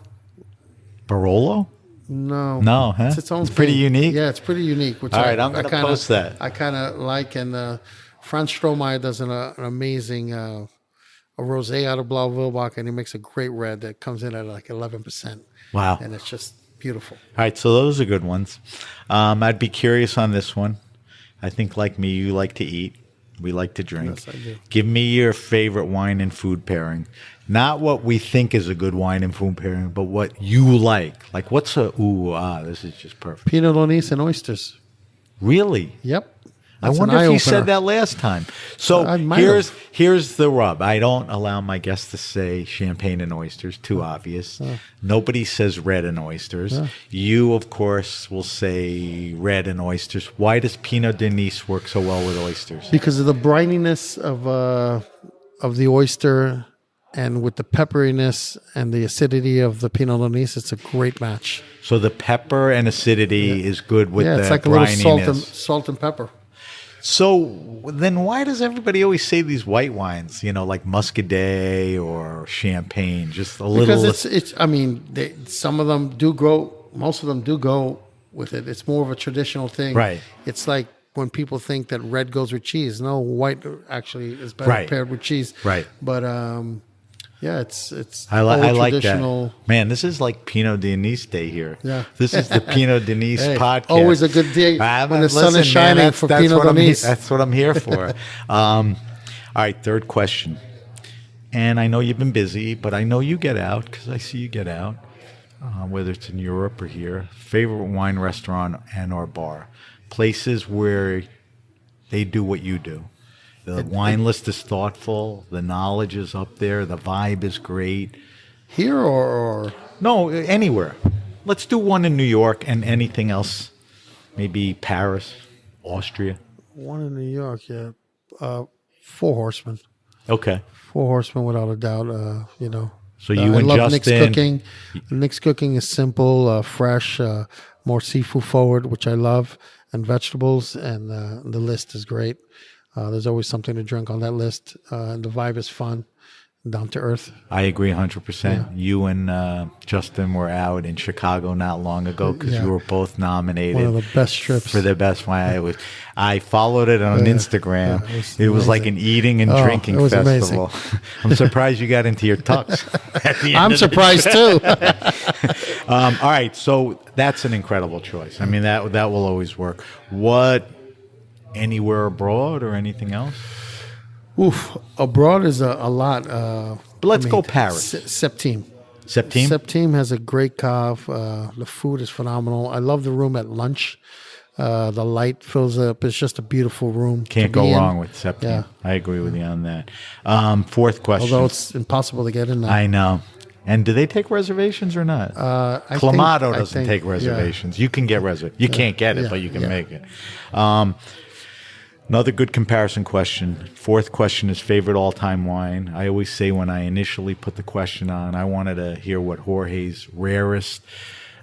Barolo? no, No, huh? It's its own. It's pretty thing. unique? Yeah, it's pretty unique. Which All right, I'm gonna post that. I kind of like, and Franz Strohmeyer does an amazing a rosé out of Blauvillbach, and he makes a great red that comes in at like 11%. Wow. And it's just beautiful. All right, so those are good ones. I'd be curious on this one. I think, like me, you like to eat. We like to drink. Yes, I do. Give me your favorite wine and food pairing. Not what we think is a good wine and food pairing, but what you like. Like, what's this is just perfect. Pinot Nonis and oysters. Really? Yep. I That's wonder an if you eye-opener. said that last time. So I might here's the rub. I don't allow my guests to say champagne and oysters. Too obvious. Nobody says red and oysters. You, of course, will say red and oysters. Why does Pinot Denis work so well with oysters? Because of the brininess of the oyster, and with the pepperiness and the acidity of the Pinot Nonis, it's a great match. So the pepper and acidity is good with the It's like a little brininess. salt and pepper. So then why does everybody always say these white wines, like Muscadet or Champagne, just a little? Because it's. I mean, some of them do go. Most of them do go with it. It's more of a traditional thing, Right. It's like when people think that red goes with cheese. No, white actually is better Right. paired with cheese. Right. But yeah, it's. I old like traditional. that. Man, this is like Pinot Denis Day here. Yeah. This is the Pinot Denis Hey, podcast. always a good day when the sun is man, shining for Pinot Denis. That's what I'm here for. All right, third question. And I know you've been busy, but I know you get out because I see you get out, whether it's in Europe or here. Favorite wine restaurant and or bar. Places where they do what you do. The wine list is thoughtful. The knowledge is up there. The vibe is great. Here or No, anywhere. Let's do one in New York and anything else. Maybe Paris, Austria. one in New York, yeah. Four Horsemen. Okay. Four Horsemen, without a doubt. So you I and love Nick's Justin. cooking. Nick's cooking is simple, fresh, more seafood forward, which I love, and vegetables. And the list is great. There's always something to drink on that list. And the vibe is fun, down to earth. I agree 100%. You and Justin were out in Chicago not long ago because Yeah. you were both nominated. One of the best trips. for the best wine. I followed it on Instagram. it It was was like an eating and Oh, drinking it was festival. I'm surprised you got into your tux. At the end I'm of the surprised too. All right, so that's an incredible choice. I mean, that will always work. What, anywhere abroad or anything else? Oof, abroad is a lot. But let's go Paris. Septime. Septime? Septime has a great cave. The food is phenomenal. I love the room at lunch. The light fills up. It's just a beautiful room. Can't to be go in. wrong with Septime. Yeah. I agree with you on that. Fourth question. Although it's impossible to get in now. I know. And do they take reservations or not? I Clamato think- doesn't take yeah. reservations. You can get You can't get it, Yeah, but you can yeah. make it. Another good comparison question. Fourth question is favorite all-time wine. I always say when I initially put the question on, I wanted to hear what Jorge's rarest,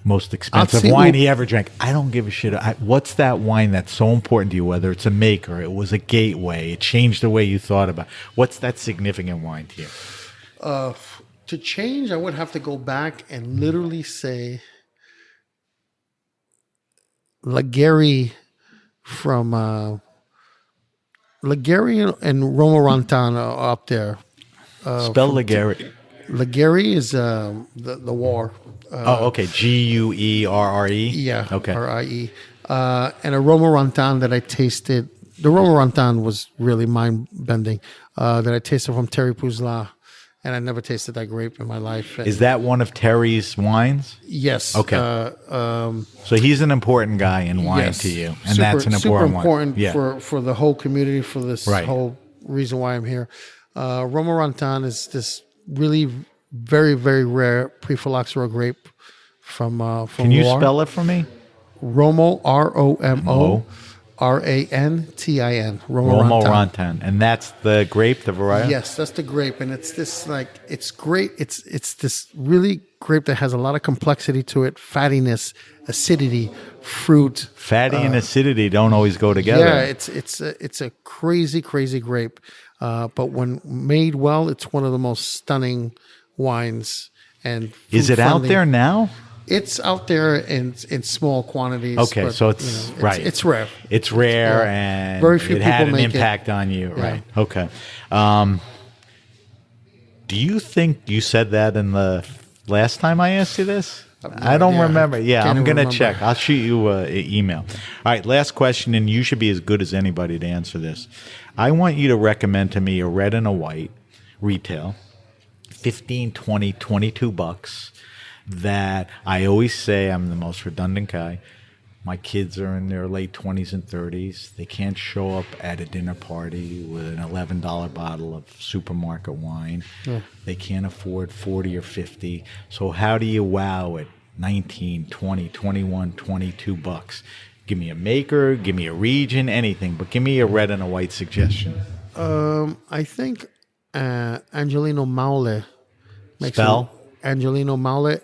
most expensive see wine who- he ever drank. I don't give a shit. What's that wine that's so important to you? Whether it's a maker, it was a gateway, it changed the way you thought about. What's that significant wine to you? To change, I would have to go back and literally say Laguerre from Laguerre and Romorantin are up there. Spell Laguerre. Laguerre is the war. Oh, okay. Guerre. Yeah. Okay. RIE. And a Romorantin that I tasted. The Romorantin was really mind bending. That I tasted from Terry Puzla. And I never tasted that grape in my life. And Is that one of Terry's wines? yes. Okay. So he's an important guy in wine Yes. to you, and that's an super important important one. Yeah. for the whole community, for this Right. whole reason why I'm here. Romorantin is this really very, very rare pre-phylloxera grape from Can you Loire. spell it for me? Romo, Romo, Rantin. Romorantin. And that's the grape, the variety? Yes, that's the grape, and it's this it's great. It's this really grape that has a lot of complexity to it, fattiness, acidity, fruit. Fatty and acidity don't always go together. Yeah, it's a crazy grape, but when made well, it's one of the most stunning wines. And is it out there now? It's out there in small quantities. Okay, but, so it's right. It's rare. It's rare, Yeah. and Very few it had people an make impact on you, Yeah. right? Okay. Do you think you said that in the last time I asked you this? I don't idea. remember. Yeah, Can't I'm even going to remember. check. I'll shoot you an email. All right, last question, and you should be as good as anybody to answer this. I want you to recommend to me a red and a white retail, 15, 20, 22 bucks, that I always say I'm the most redundant guy. My kids are in their late 20s and 30s. They can't show up at a dinner party with an $11 bottle of supermarket wine. They can't afford 40 or 50. So how do you wow at 19, 20, 21, 22 bucks? Give me a maker, give me a region, anything, but give me a red and a white suggestion. I think Angelino Maule makes Spell? Angelino Maule,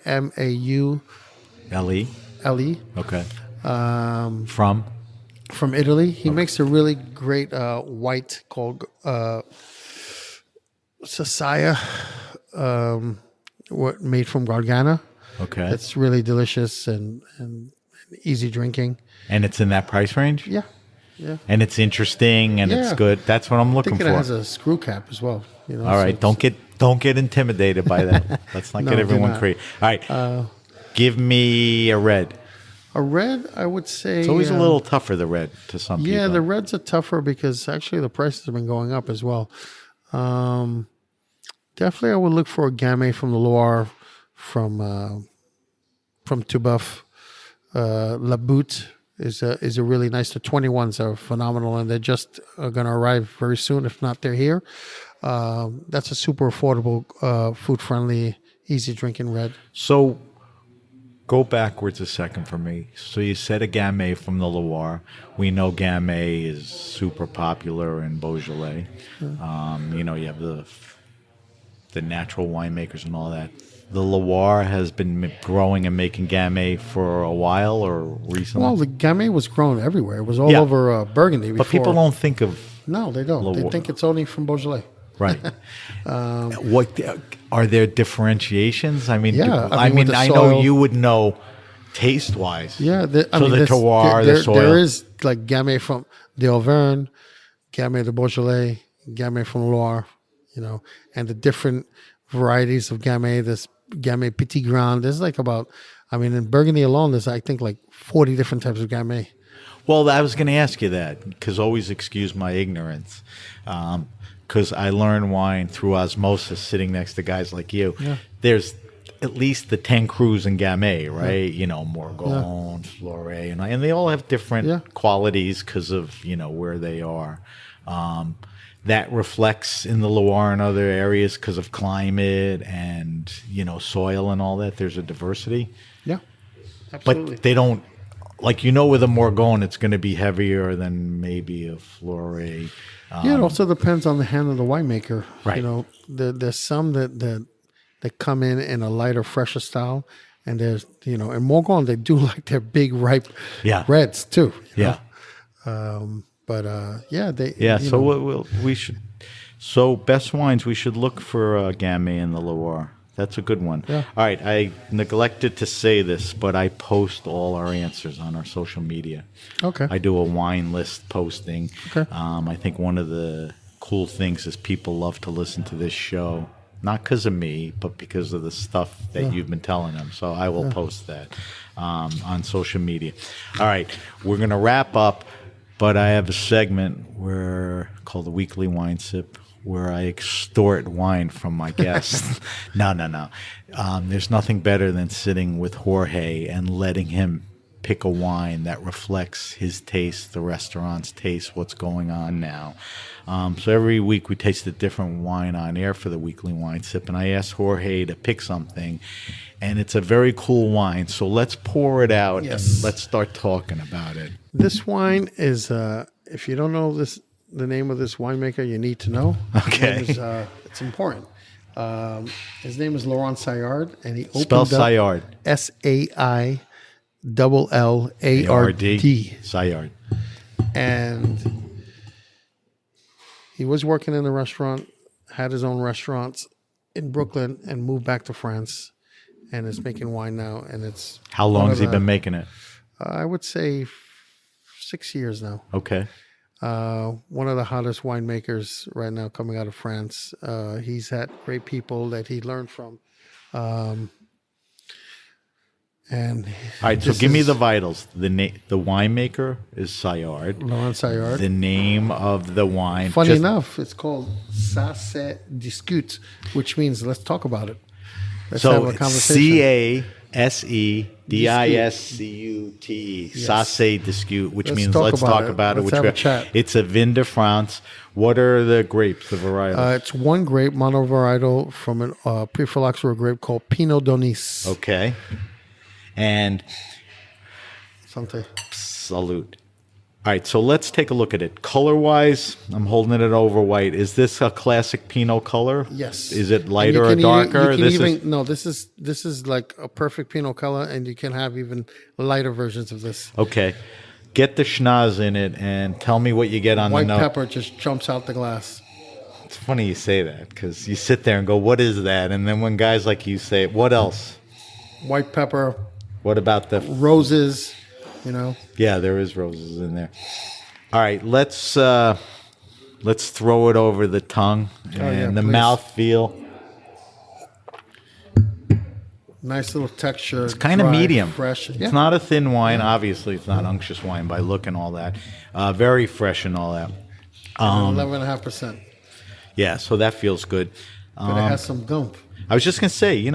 Maule, Okay. From? from Italy. He makes a really great white called Sasaya, what made from Gargana. Okay. It's really delicious and easy drinking. And it's in that price range? Yeah. And it's interesting and it's Yeah. good. That's what I'm I looking think for. it has a screw cap as well. You know, All right, so don't get intimidated by that. Let's not No, get do everyone not. crazy. All right, give me a red. a red, I would say. It's always a little tougher, the red, to some people. Yeah, the reds are tougher because actually the prices have been going up as well. Definitely, I would look for a Gamay from the Loire, from Tubeuf. La Butte is a really nice. The 21s are phenomenal, and they're just going to arrive very soon. If not, they're here. That's a super affordable, food friendly, easy drinking red. So go backwards a second for me. So you said a Gamay from the Loire. We know Gamay is super popular in Beaujolais. You know, you have the natural winemakers and all that. The Loire has been growing and making Gamay for a while or recently? Well, the Gamay was grown everywhere. It was all Yeah. over Burgundy before. But people don't think of... No, they don't. They Loire. think it's only from Beaujolais. Right. What are there differentiations? I mean, Yeah, I I mean, mean, with the I know soil- you would know taste-wise. Yeah, So the terroir, the soil. There is like Gamay from the Auvergne, Gamay de Beaujolais, Gamay from Loire, you know, and the different varieties of Gamay. This Gamay Petit Grand. There's like about, I mean, in Burgundy alone, there's I think like 40 different types of Gamay. Well, I was going to ask you that because always excuse my ignorance. Because I learn wine through osmosis sitting next to guys like you. Yeah. There's at least the 10 crus in Gamay, right? You know, Morgon, Fleuret, and they all have different qualities because of, you know, where they are. That reflects in the Loire and other areas because of climate and, you know, soil and all that. There's a diversity. Yeah, absolutely. But they don't, like, you know, with a Morgon, it's going to be heavier than maybe a Fleuret. Yeah, it also depends on the hand of the winemaker. Right. You know, there's some that come in a lighter, fresher style, and there's, you know, in Morgon they do like their big ripe reds too. you Yeah. know. Yeah, they. Yeah, you so know, we should. So best wines, we should look for Gamay in the Loire. That's a good one. Yeah. All right, I neglected to say this, but I post all our answers on our social media. Okay. I do a wine list posting. Okay. I think one of the cool things is people love to listen to this show, not because of me, but because of the stuff that you've been telling them. So I will post that on social media. All right, we're going to wrap up, but I have a segment called the Weekly Wine Sip, where I extort wine from my guests. No. There's nothing better than sitting with Jorge and letting him pick a wine that reflects his taste, the restaurant's taste, what's going on now. So every week we taste a different wine on air for the weekly wine sip, and I asked Jorge to pick something, and it's a very cool wine. So let's pour it out and let's start talking about it. This wine is, if you don't know the name of this winemaker, you need to know. Okay. It's important. His name is Laurent Saillard, and he opened Spell up Saillard. Saillard. Saillard. And he was working in a restaurant, had his own restaurants in Brooklyn, and moved back to France, and is making wine now. And it's How long has he been making it? I would say 6 years now. Okay. One of the hottest winemakers right now coming out of France. He's had great people that he learned from. And all right, so give me the vitals. The winemaker is Saillard. Laurent Saillard. The name of the wine. Funny enough, it's called Ça se discute, which means let's talk about it. Let's have a conversation. CASEDISCUTE. Yes. Ça se discute, which means talk let's about talk it. about it. Let's have a chat. It's a Vin de France. What are the grapes, the varietals? It's one grape, monovarietal, from a pre-phylloxera grape called Pinot Donis. Okay. And Something. salute. All right, so let's take a look at it. Color-wise, I'm holding it over white. Is this a classic Pinot color? Yes. Is it lighter or darker? This is like a perfect Pinot color, and you can have even lighter versions of this. Okay. Get the schnoz in it and tell me what you get on White the note. pepper just jumps out the glass. It's funny you say that because you sit there and go, what is that? And then when guys like you say, what else? White pepper, What about the... roses, you know. Yeah, there is roses in there. All right, let's throw it over the tongue and the please. mouth feel. Nice little texture. It's kind of medium. Fresh. It's not a thin wine. Obviously, it's not unctuous wine by look and all that. Very fresh and all that. 11.5%. Yeah, so that feels good. But it has some gump. I was just going to say,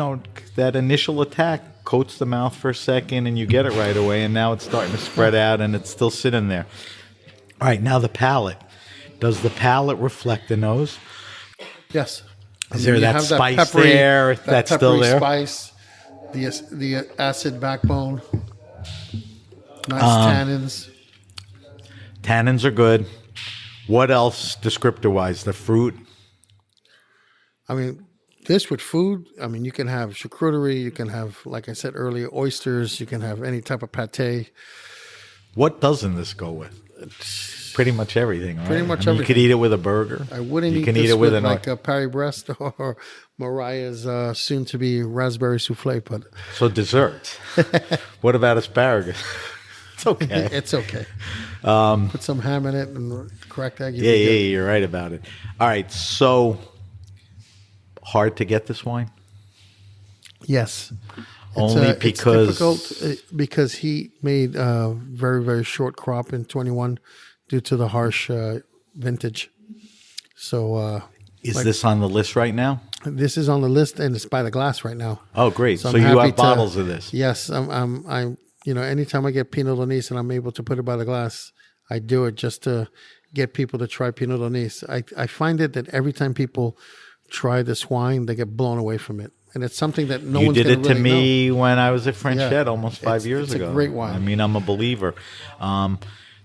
that initial attack coats the mouth for a second and you get it right away, and now it's starting to spread out and it's still sitting there. All right, now the palate. Does the palate reflect the nose? Yes. Is there you that have spice there that's still peppery there? Spice, the acid backbone, nice tannins. Tannins are good. What else descriptor-wise? The fruit? I mean, this with food, you can have charcuterie, you can have, like I said earlier, oysters, you can have any type of pate. What doesn't this go with? Pretty much everything, right? Pretty much You everything. could eat it with a burger. I wouldn't You eat can this eat it with like a Paris Brest or Mariah's soon-to-be raspberry souffle, but So desserts. What about asparagus? It's okay. it's okay. Put some ham in it and cracked egg. Yeah, you're right about it. All right, so hard to get this wine? Yes. Only because... It's difficult because he made a very, very short crop in 21 due to the harsh vintage. So Is this on the list right now? this is on the list and it's by the glass right now. Oh, great. So I'm you happy have bottles of this. Yes, I'm anytime I get Pinot Donis and I'm able to put it by the glass, I do it just to get people to try Pinot Donis. I find it that every time people try this wine, they get blown away from it. And it's something that no You one's did going it to to really me when I was at Frenchette Yeah. almost 5 years It's a ago. great wine. I mean, I'm a believer.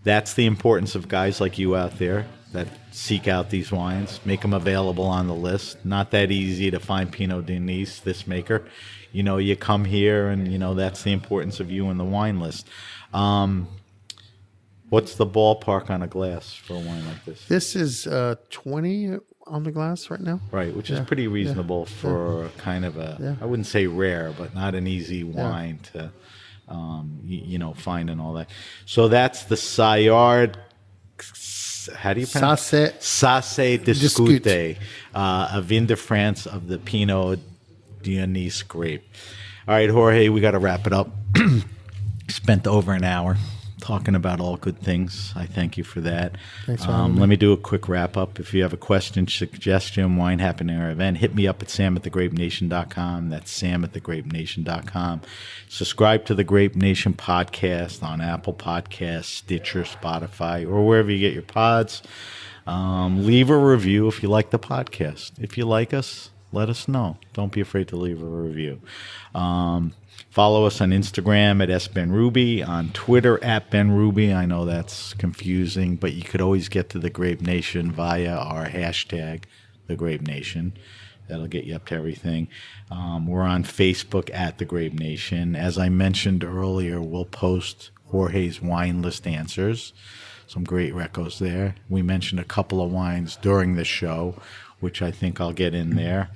That's the importance of guys like you out there that seek out these wines, make them available on the list. Not that easy to find Pinot Donis, this maker. You come here and, that's the importance of you in the wine list. What's the ballpark on a glass for a wine like this? This is 20 on the glass right now. Right, which is pretty reasonable for kind of I wouldn't say rare, but not an easy wine to, find and all that. So that's the Saillard, how do you pronounce it? Sasse Discute, a Vin de France of the Pinot Donis grape. All right, Jorge, we got to wrap it up. Spent over an hour talking about all good things. I thank you for that. Thanks for having me. Let me do a quick wrap up. If you have a question, suggestion, wine happening or event, hit me up at sam@thegrapenation.com. That's sam@thegrapenation.com. Subscribe to the Grape Nation podcast on Apple Podcasts, Stitcher, Spotify, or wherever you get your pods. Leave a review if you like the podcast. If you like us, let us know. Don't be afraid to leave a review. Follow us on Instagram at sbenruby, on Twitter at benruby. I know that's confusing, but you could always get to the Grape Nation via our hashtag, the Grape Nation. That'll get you up to everything. We're on Facebook at the Grape Nation. As I mentioned earlier, we'll post Jorge's wine list answers. Some great recos there. We mentioned a couple of wines during the show, which I think I'll get in there.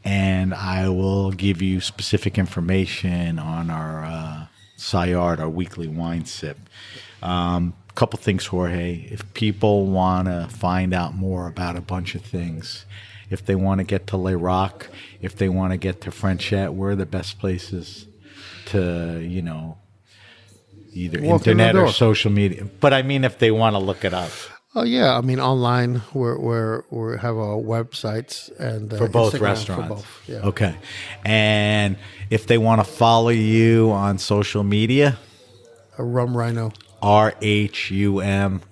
And I will give you specific information on our Sayard, our weekly wine sip. Couple things, Jorge. If people want to find out more about a bunch of things, if they want to get to Le Roc, if they want to get to Frenchette, where are the best places to, either Walk in the internet or door. social media? But I mean, if they want to look it up. Oh yeah, I mean online we have our websites and For both Instagram restaurants. For both, yeah. Okay. And if they want to follow you on social media, Rum Rhino, RHUM.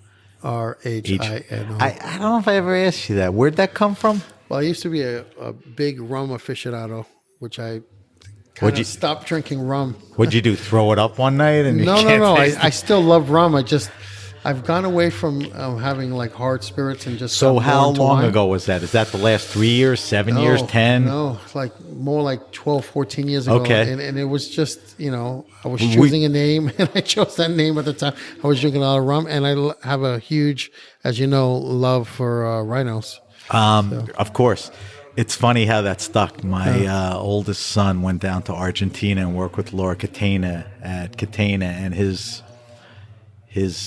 RHINO. I don't know if I ever asked you that. Where'd that come from? Well, I used to be a big rum aficionado, which I What'd kind you- of stopped drinking rum. What'd you do? Throw it up one night and you No. can't taste I it? still love rum. I've gone away from having like hard spirits and just. So got how more into long wine. ago was that? Is that the last 3 years, 7 years, 10? No, it's like more like 12, 14 years ago. Okay. And it was just, I was choosing a name and I chose that name at the time. I was drinking a lot of rum and I have a huge, as you know, love for rhinos. Of course. It's funny how that stuck. My oldest son went down to Argentina and worked with Laura Catena at Catena, and his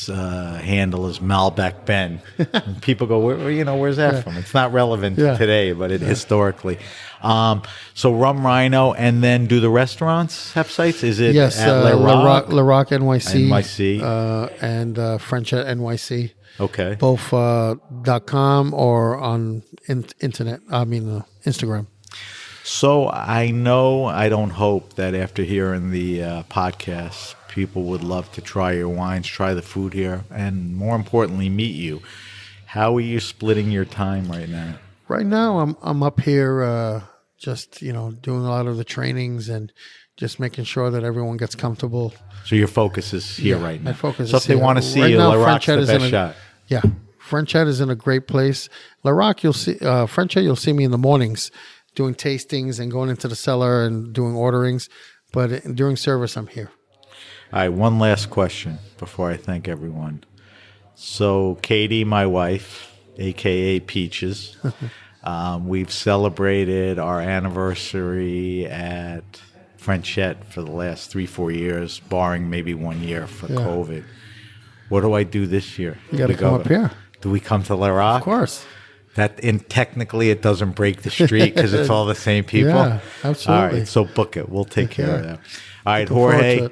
handle is Malbec Ben. And people go, where's that from? It's not relevant today, but historically. So Rum Rhino, and then do the restaurants have sites? Is it Yes, at Le Roc? Le Roc NYC. NYC. And Frenchette NYC. Okay. Both .com or on internet. Instagram. So I don't hope that after hearing the podcast, people would love to try your wines, try the food here, and more importantly, meet you. How are you splitting your time right now? Right now, I'm up here, just doing a lot of the trainings and just making sure that everyone gets comfortable. So your focus is here right now. My focus so is if they here. want to see Right you, now, Le Roc's the Frenchette is best in a- shot. Yeah, Frenchette is in a great place. Le Roc, you'll see Frenchette. You'll see me in the mornings doing tastings and going into the cellar and doing orderings. But during service, I'm here. All right, one last question before I thank everyone. So Katie, my wife, a.k.a. Peaches, we've celebrated our anniversary at Frenchette for the last 3-4 years, barring maybe 1 year for COVID. What do I do this year? You got to come up here. Do we come to Le Roc? Of course. Technically, it doesn't break the street because it's all the same people. Yeah, absolutely. All right, so book it. We'll take care of Yeah. that. All right, Looking forward to Jorge. it.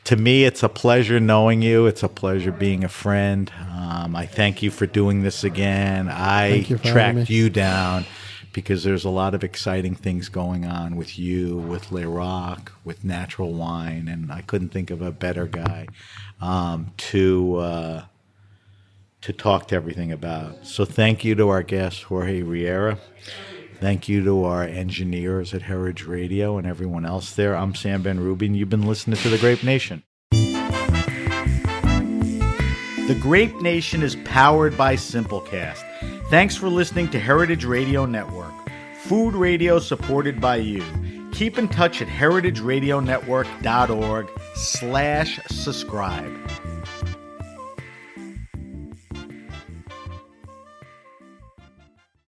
To me, it's a pleasure knowing you. It's a pleasure being a friend. I thank you for doing this again. I Thank you for having tracked me. you down because there's a lot of exciting things going on with you, with Le Roc, with natural wine, and I couldn't think of a better guy to talk to everything about. So thank you to our guest, Jorge Riera. Thank you to our engineers at Heritage Radio and everyone else there. I'm Sam Ben Rubin. You've been listening to The Grape Nation. The Grape Nation is powered by Simplecast. Thanks for listening to Heritage Radio Network. Food radio supported by you. Keep in touch at heritageradionetwork.org/subscribe.